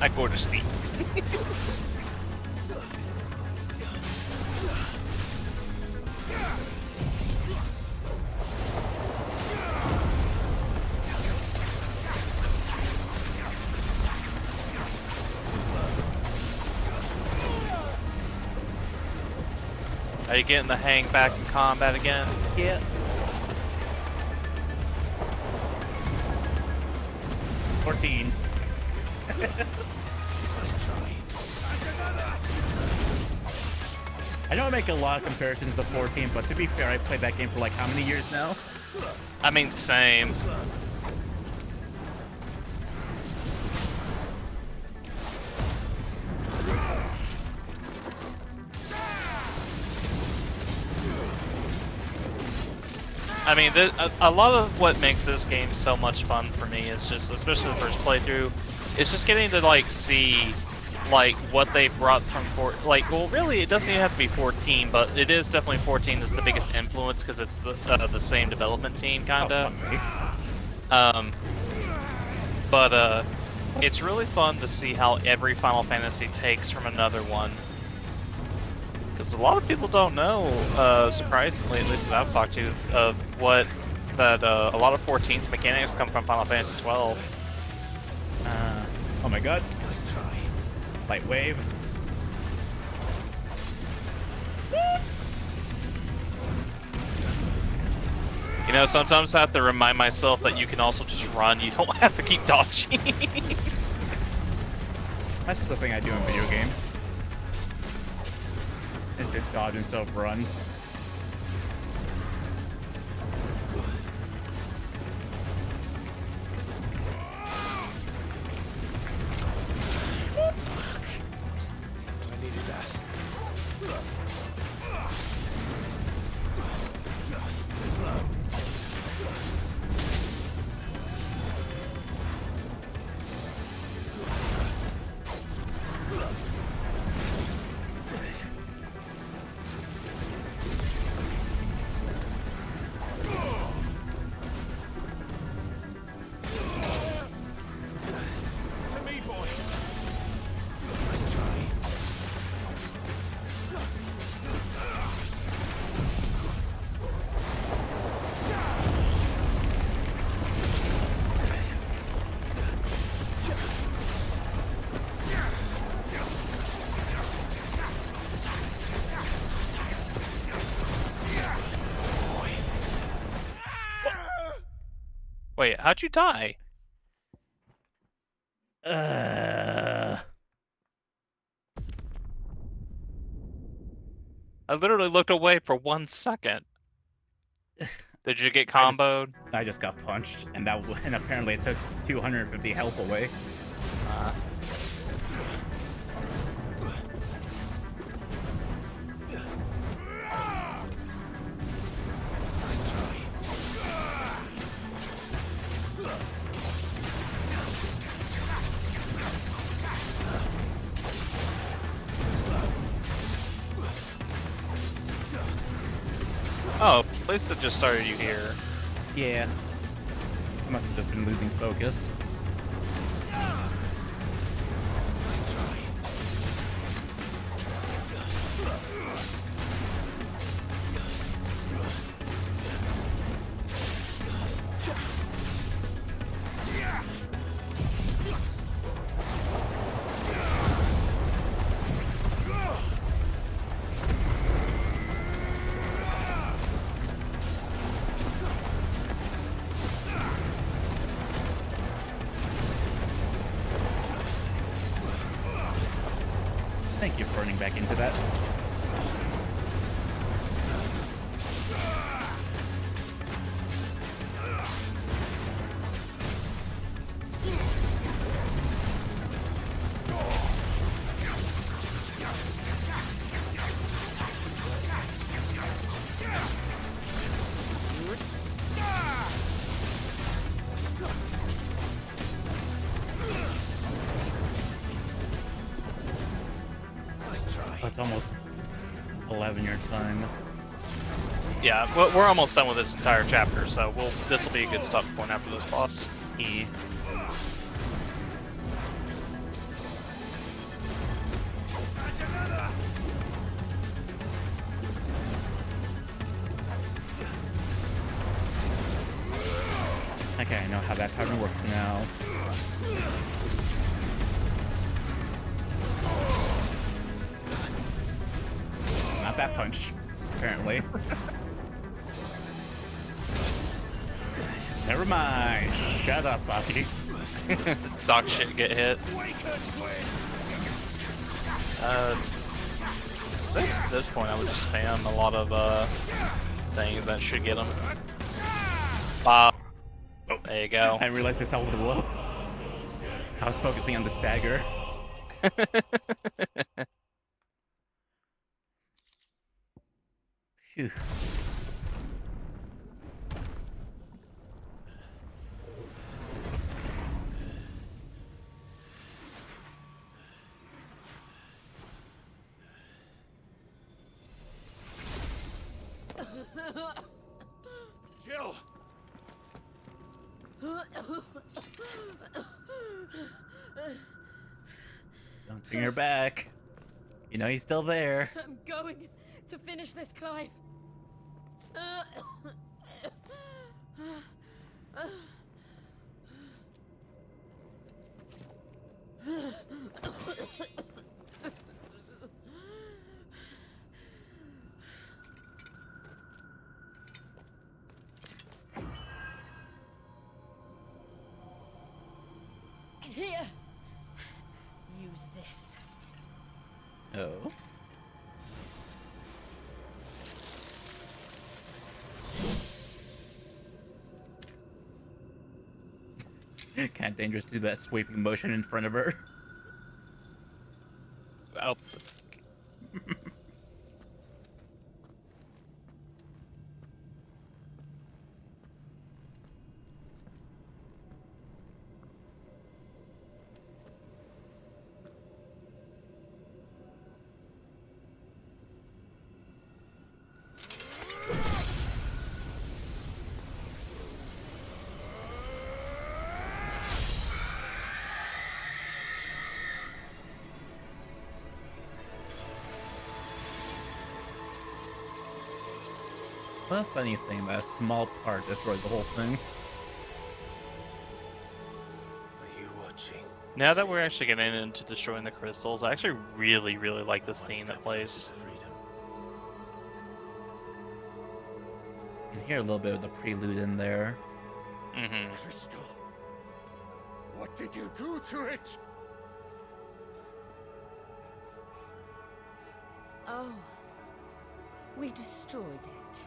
I go to sleep. Are you getting the hang back in combat again? Yeah. $14. I don't make a lot of comparisons to 14, but to be fair, I played that game for like how many years now? I mean, same. I mean, a lot of what makes this game so much fun for me is just, especially the first playthrough, it's just getting to like see like what they brought from well, really, it doesn't even have to be 14, but it is definitely 14 is the biggest influence because it's the same development team, kinda. But it's really fun to see how every Final Fantasy takes from another one. Because a lot of people don't know, surprisingly, at least that I've talked to, of what that a lot of 14's mechanics come from Final Fantasy 12. Oh my god. Nice try. Light wave. You know, sometimes I have to remind myself that you can also just run. You don't have to keep dodging. That's just the thing I do in video games. Is to dodge instead of run. I needed that. Slow. Wait, how'd you die? I literally looked away for 1 second. Did you get comboed? I just got punched, and apparently it took 250 health away. Oh, Lisa just started you here. Yeah. I must have just been losing focus. almost 11 your time. Yeah, we're almost done with this entire chapter, so this will be a good stop point after this boss. E. Okay, I know how that pattern works now. Not that punch, apparently. Never mind. Shut up, Bucky. Talk shit, get hit. At this point, I would just spam a lot of things that should get them. Bob. There you go. I realized I saw the blow. I was focusing on the stagger. Phew. Jill! Don't bring her back. You know he's still there. I'm going to finish this, Clive. Here. Use this. Oh. Kind of dangerous to do that sweeping motion in front of her. Oh. Well, funny thing, that small part destroyed the whole thing. Are you watching? Now that we're actually getting into destroying the crystals, I actually really like this theme that plays. You can hear a little bit of the prelude in there. Mm-hmm. Crystal, what did you do to it? Oh. We destroyed it.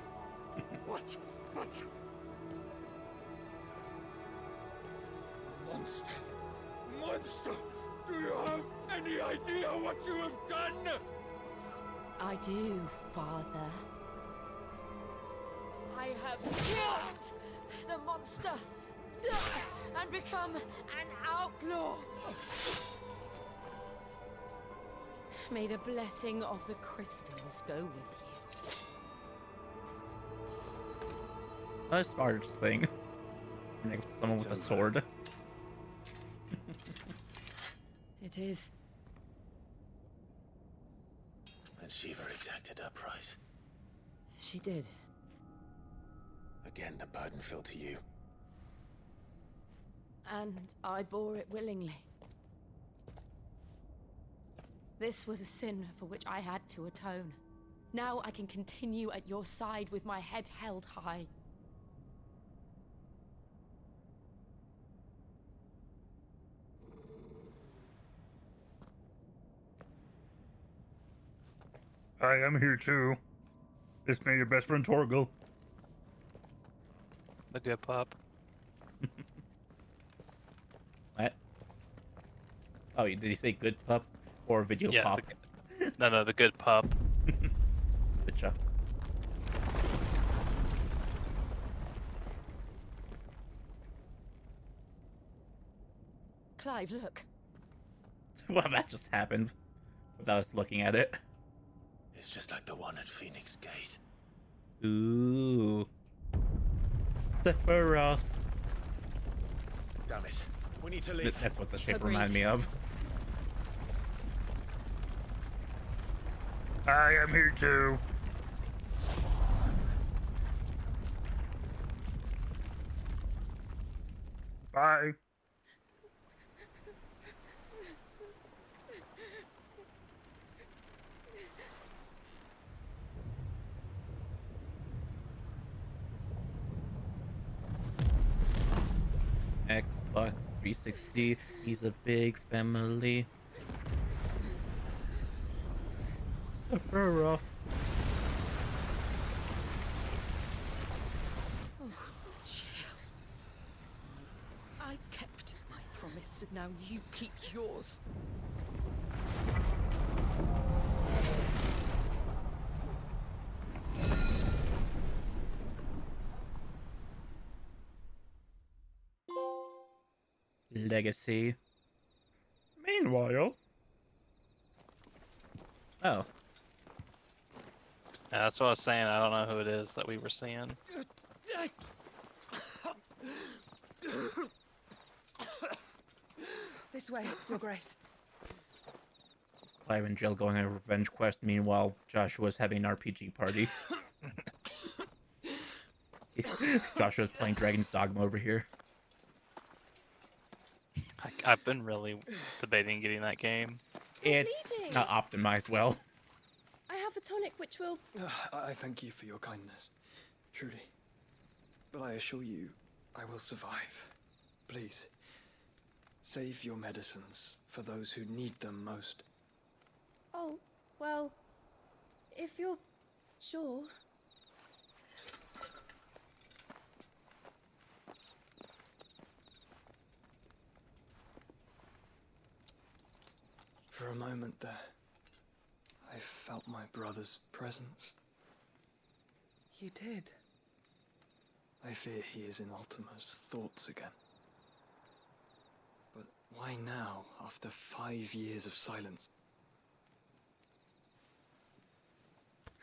What? But... Monster! Monster! Do you have any idea what you have done? I do, Father. I have killed the monster and become an outlaw. May the blessing of the crystals go with you. The smartest thing. Next to someone with a sword. It is. And Shiva exacted her price. She did. Again, the burden fell to you. And I bore it willingly. This was a sin for which I had to atone. Now I can continue at your side with my head held high. Hi, I'm here too. This may your best friend Torgal. The good pup. What? Oh, did he say good pup or video pop? No, the good pup. Good job. Clive, look. Well, that just happened without us looking at it. is just like the one at Phoenix Gate. Ooh. Sephiroth. Damn it. We need to leave. That's what the shape reminded me of. I am here too. Bye. Xbox 360. He's a big family. Sephiroth. Oh, Jill. I kept my promise, and now you keep yours. Legacy. Meanwhile. Oh. Yeah, that's what I was saying. I don't know who it is that we were seeing. This way, Your Grace. Clive and Jill going on a revenge quest. Meanwhile, Joshua's having an RPG party. Joshua's playing Dragon's Dogma over here. I've been really debating getting that game. It's not optimized well. I have a tonic which will... I thank you for your kindness, truly. But I assure you, I will survive. Please, save your medicines for those who need them most. Oh, well, if you're sure... For a moment there, I felt my brother's presence. You did? I fear he is in Ultima's thoughts again. But why now, after 5 years of silence?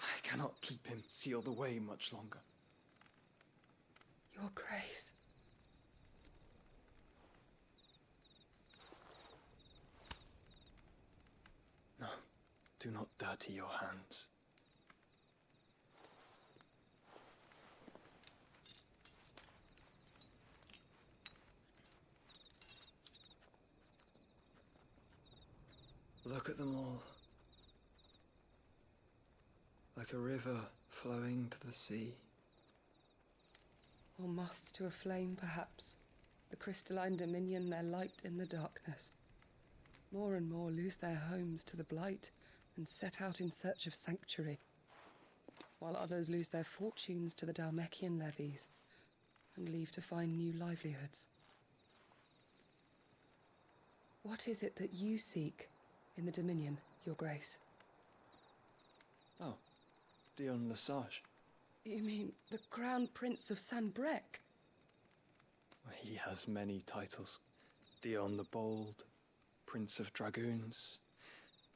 I cannot keep him sealed away much longer. Your Grace. No, do not dirty your hands. Look at them all. Like a river flowing to the sea. Or moths to a flame, perhaps. The crystalline dominion, their light in the darkness. More and more lose their homes to the blight and set out in search of sanctuary, while others lose their fortunes to the Dhalmekian levies and leave to find new livelihoods. What is it that you seek in the Dominion, Your Grace? Oh, Dion Lesage. You mean the Crown Prince of Sanbreque? He has many titles. Dion the Bold, Prince of Dragoons,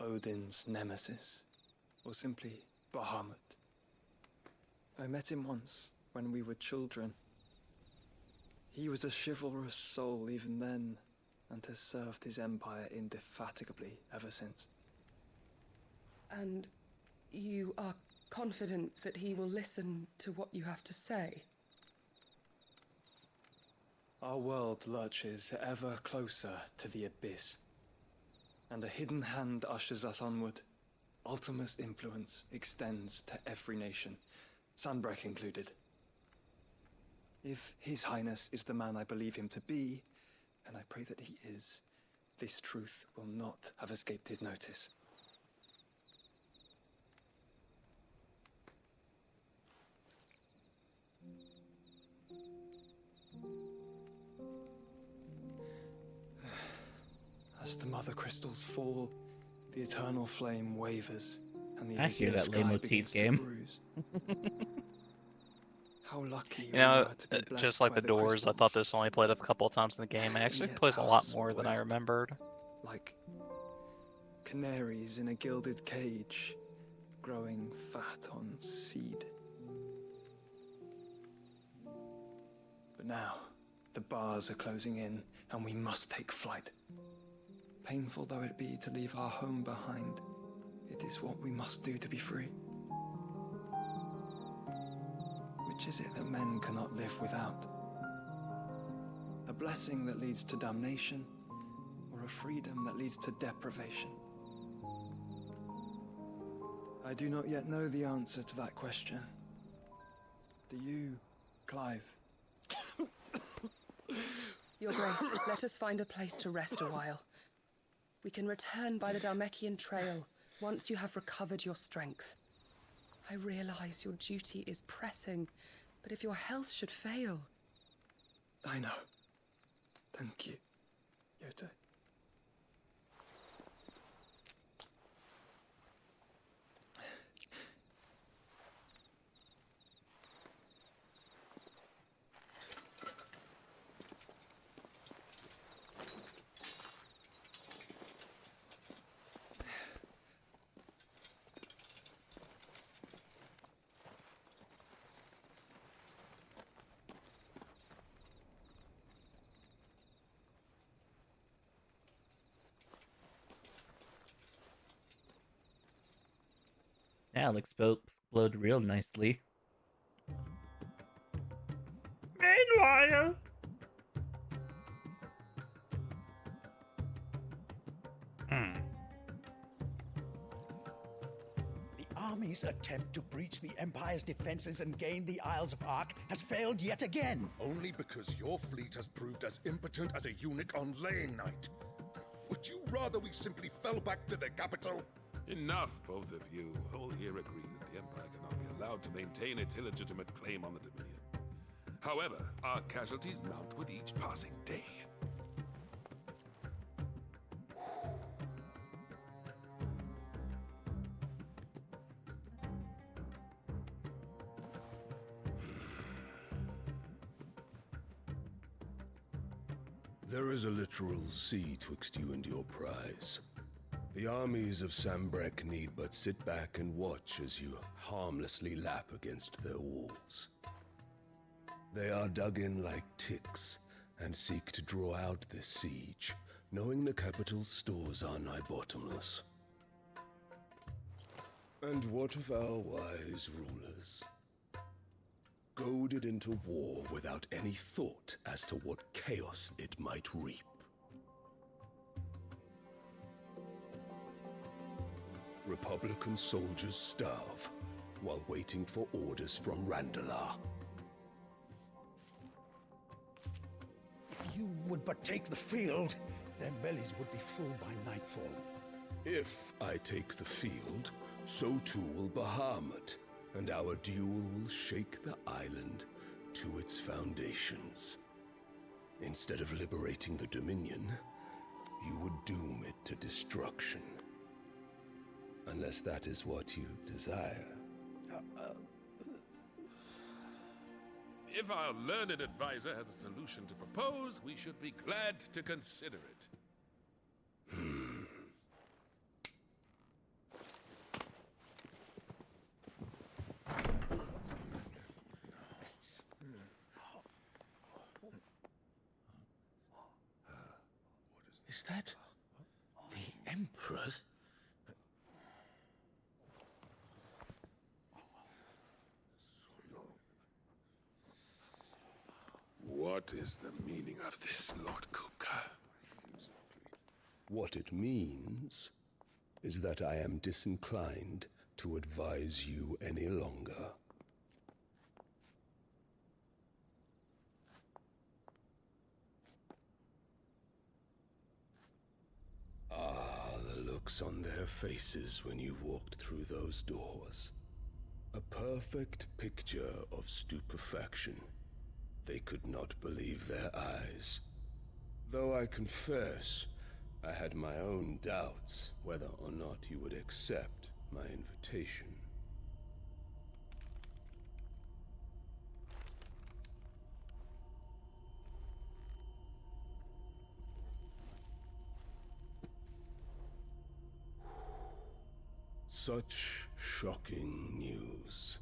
Odin's Nemesis, or simply Bahamut. I met him once, when we were children. He was a chivalrous soul even then, and has served his empire indefatigably ever since. And you are confident that he will listen to what you have to say? Our world lurches ever closer to the abyss, and a hidden hand ushers us onward. Ultima's influence extends to every nation, Sanbreque included. If His Highness is the man I believe him to be, and I pray that he is, this truth will not have escaped his notice. As the mother crystals fall, the eternal flame wavers, and the I hear azure that sky leitmotif begins to game. bruise. How lucky You know, we were to be blessed just like by the Doors, I crystals. thought this only played a couple of times in the game. It actually Yet plays a how lot more than I spoiled. remembered. Like canaries in a gilded cage, growing fat on seed. But now, the bars are closing in, and we must take flight. Painful though it be to leave our home behind, it is what we must do to be free. Which is it that men cannot live without? A blessing that leads to damnation, or a freedom that leads to deprivation? I do not yet know the answer to that question. Do you, Clive? Your Grace, let us find a place to rest a while. We can return by the Dalmekian Trail once you have recovered your strength. I realize your duty is pressing, but if your health should fail... I know. Thank you, Yote. That'll explode real nicely. Meanwhile... The army's attempt to breach the Empire's defenses and gain the Isles of Ark has failed yet again. Only because your fleet has proved as impotent as a eunuch on laying night. Would you rather we simply fell back to the capital? Enough, both of you. All here agree that the Empire cannot be allowed to maintain its illegitimate claim on the Dominion. However, our casualties mount with each passing day. There is a literal sea twixt you and your prize. The armies of Sambrek need but sit back and watch as you harmlessly lap against their walls. They are dug in like ticks and seek to draw out this siege, knowing the capital's stores are nigh bottomless. And what of our wise rulers? Goaded into war without any thought as to what chaos it might reap. Republican soldiers starve while waiting for orders from Randalar. If you would but take the field, their bellies would be full by nightfall. If I take the field, so too will Bahamut, and our duel will shake the island to its foundations. Instead of liberating the Dominion, you would doom it to destruction. Unless that is what you desire. If our learned advisor has a solution to propose, we should be glad to consider it. Is that the Emperor's? What is the meaning of this, Lord Kupka? What it means is that I am disinclined to advise you any longer. Ah, the looks on their faces when you walked through those doors. A perfect picture of stupefaction. They could not believe their eyes. Though I confess, I had my own doubts whether or not you would accept my invitation. Such shocking news.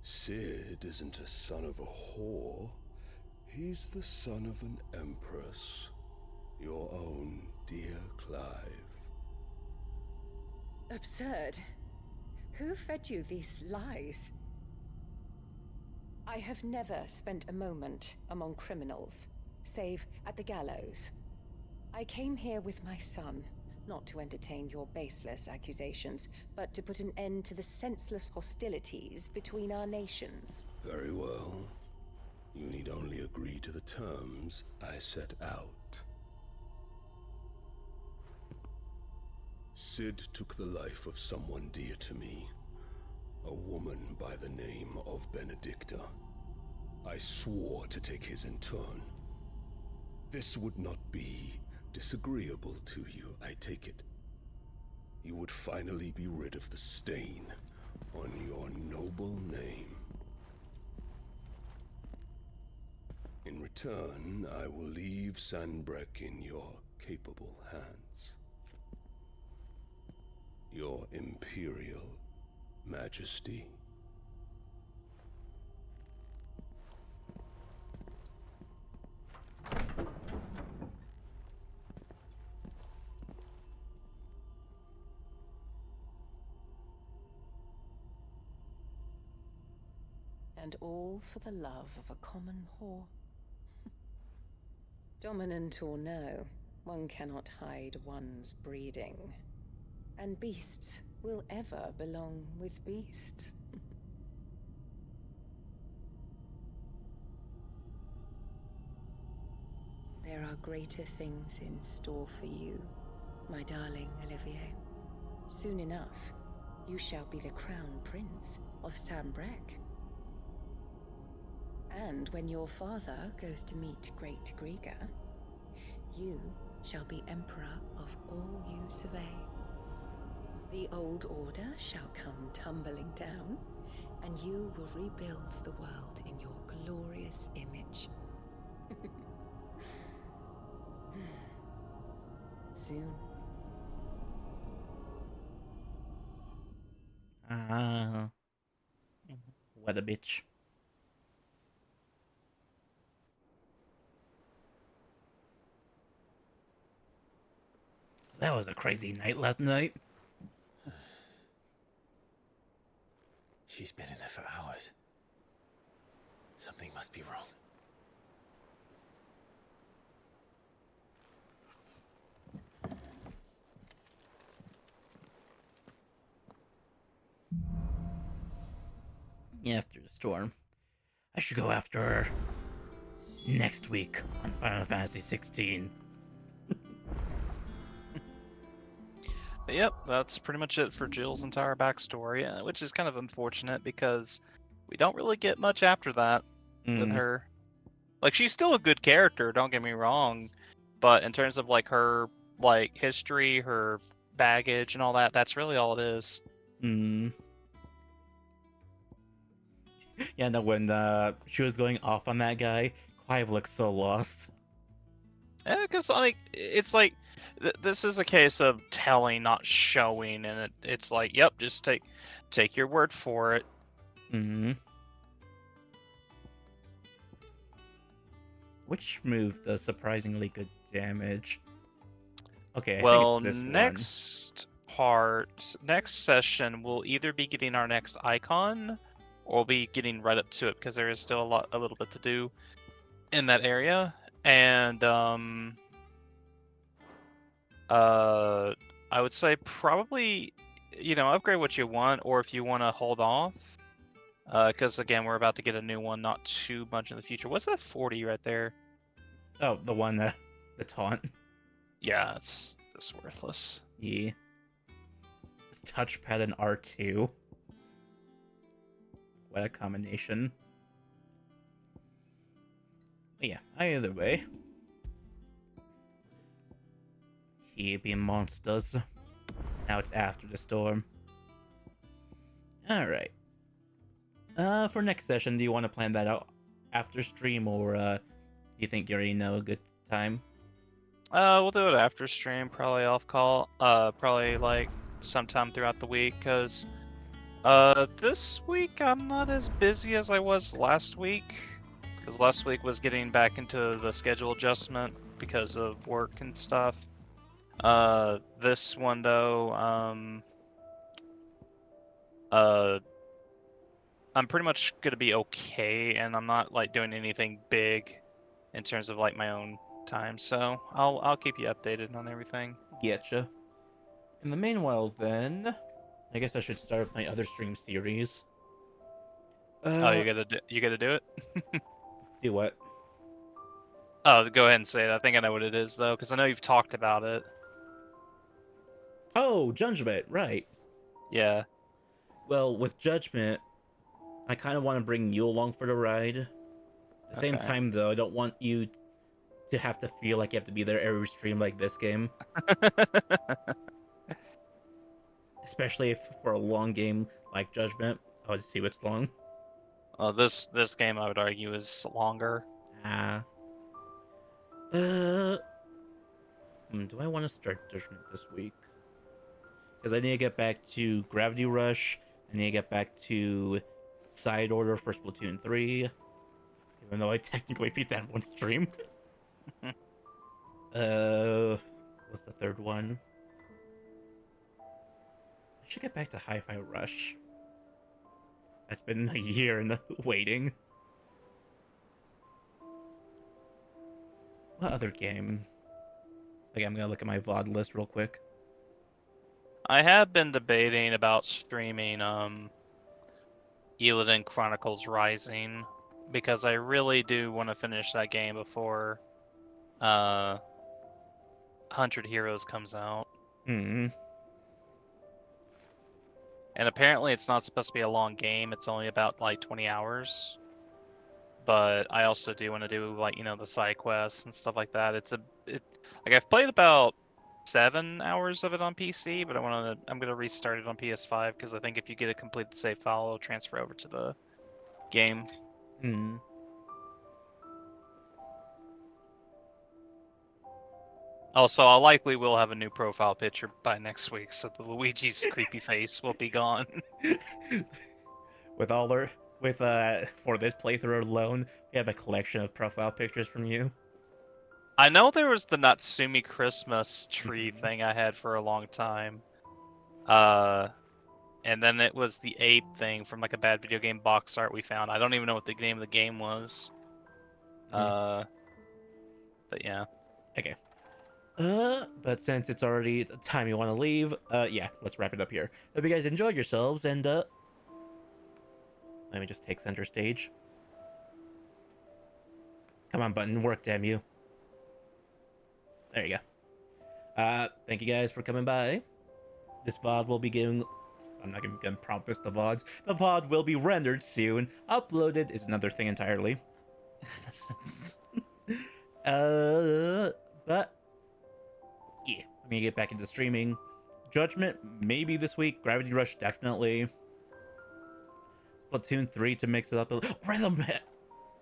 Sid isn't a son of a whore. He's the son of an empress. Your own dear Clive. Absurd. Who fed you these lies? I have never spent a moment among criminals, save at the gallows. I came here with my son, not to entertain your baseless accusations, but to put an end to the senseless hostilities between our nations. Very well. You need only agree to the terms I set out. Sid took the life of someone dear to me, a woman by the name of Benedicta. I swore to take his in turn. This would not be disagreeable to you, I take it. You would finally be rid of the stain on your noble name. In return, I will leave Sanbreque in your capable hands. Your Imperial Majesty. And all for the love of a common whore. Dominant or no, one cannot hide one's breeding. And beasts will ever belong with beasts. There are greater things in store for you, my darling Olivier. Soon enough, you shall be the crown prince of Sanbreque. And when your father goes to meet Great Griga, you shall be emperor of all you survey. The old order shall come tumbling down, and you will rebuild the world in your glorious image. Soon. What a bitch. That was a crazy night last night. She's been in there for hours. Something must be wrong. After the storm. I should go after her next week on Final Fantasy 16. Yep, that's pretty much it for Jill's entire backstory, which is kind of unfortunate because we don't really get much after that with her. Like, she's still a good character, don't get me wrong, but in terms of like her like history, her baggage, and all that, that's really all it is. Yeah, no, when she was going off on that guy, Clive looked so lost. Yeah, because like it's like this is a case of telling, not showing, and it's like, yep, just take your word for it. Which move does surprisingly good damage? Okay, Well, I think it's this next session, we'll either be getting our next icon, or we'll be getting right up to it because there is still a little bit to do in that area, and I would say probably, upgrade what you want, or if you want to hold off, because again, we're about to get a new one not too much in the future. What's that 40 right there? Oh, the one, the taunt. Yeah, it's just worthless. Yeah. Touchpad and R2. What a combination. But yeah, either way. Here be monsters. Now it's after the storm. Alright. For next session, do you want to plan that out after stream, or do you think you already know a good time? We'll do it after stream, probably off call. Probably like sometime throughout the week, because this week I'm not as busy as I was last week, because last week was getting back into the schedule adjustment because of work and stuff. This one though, I'm pretty much gonna be okay, and I'm not like doing anything big in terms of like my own time, so I'll keep you updated on everything. Getcha. In the meanwhile, then, I guess I should start my other stream series. Oh, you gotta do it. Do what? Oh, go ahead and say it. I think I know what it is though, because I know you've talked about it. Oh, Judgment, right? Yeah. Well, with Judgment, I kind of want to bring you along for the ride. At the same time, though, I don't want you to have to feel like you have to be there every stream like this game. Especially if for a long game like Judgment. I would see what's long. This game I would argue is longer. Do I want to start Judgment this week? Because I need to get back to Gravity Rush. I need to get back to Side Order for Splatoon 3. Even though I technically beat that in one stream. What's the third one? I should get back to Hi-Fi Rush. That's been a year in the waiting. What other game? Okay, I'm gonna look at my VOD list real quick. I have been debating about streaming Illidan Chronicles Rising, because I really do want to finish that game before 100 Heroes comes out. Mm-hmm. And apparently it's not supposed to be a long game, it's only about like 20 hours. But I also do want to do like, you know, the side quests and stuff like that. Like I've played about 7 hours of it on PC, but I'm gonna restart it on PS5 because I think if you get a completed save file, it'll transfer over to the game. Hmm. Also, I likely will have a new profile picture by next week, so the Luigi's creepy face will be gone. For this playthrough alone, we have a collection of profile pictures from you. I know there was the Natsumi Christmas tree thing I had for a long time. And then it was the ape thing from like a bad video game box art we found. I don't even know what the name of the game was. But yeah. Okay. But since it's already the time you want to leave, yeah, let's wrap it up here. Hope you guys enjoyed yourselves, and let me just take center stage. Come on, button, work, damn you. There you go. Thank you guys for coming by. This VOD will be getting... I'm not gonna promise the VODs. The VOD will be rendered soon. Uploaded is another thing entirely. But... yeah, I'm gonna get back into streaming. Judgment, maybe this week. Gravity Rush, definitely. Splatoon 3 to mix it up. Rhythm!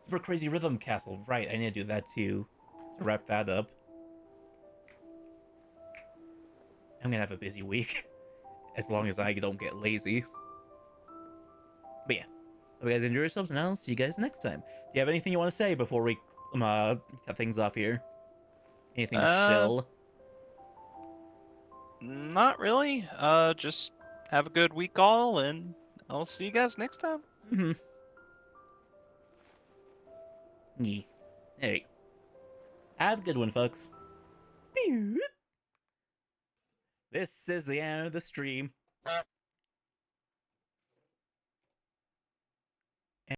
Super Crazy Rhythm Castle. Right, I need to do that too. To wrap that up. I'm gonna have a busy week. As long as I don't get lazy. But yeah. Hope you guys enjoy yourselves, and I'll see you guys next time. Do you have anything you want to say before we cut things off here? Anything to shill? Not really. Just have a good week all, and I'll see you guys next time. Mm-hmm. Yeah. Alright. Have a good one, folks. This is the end of the stream.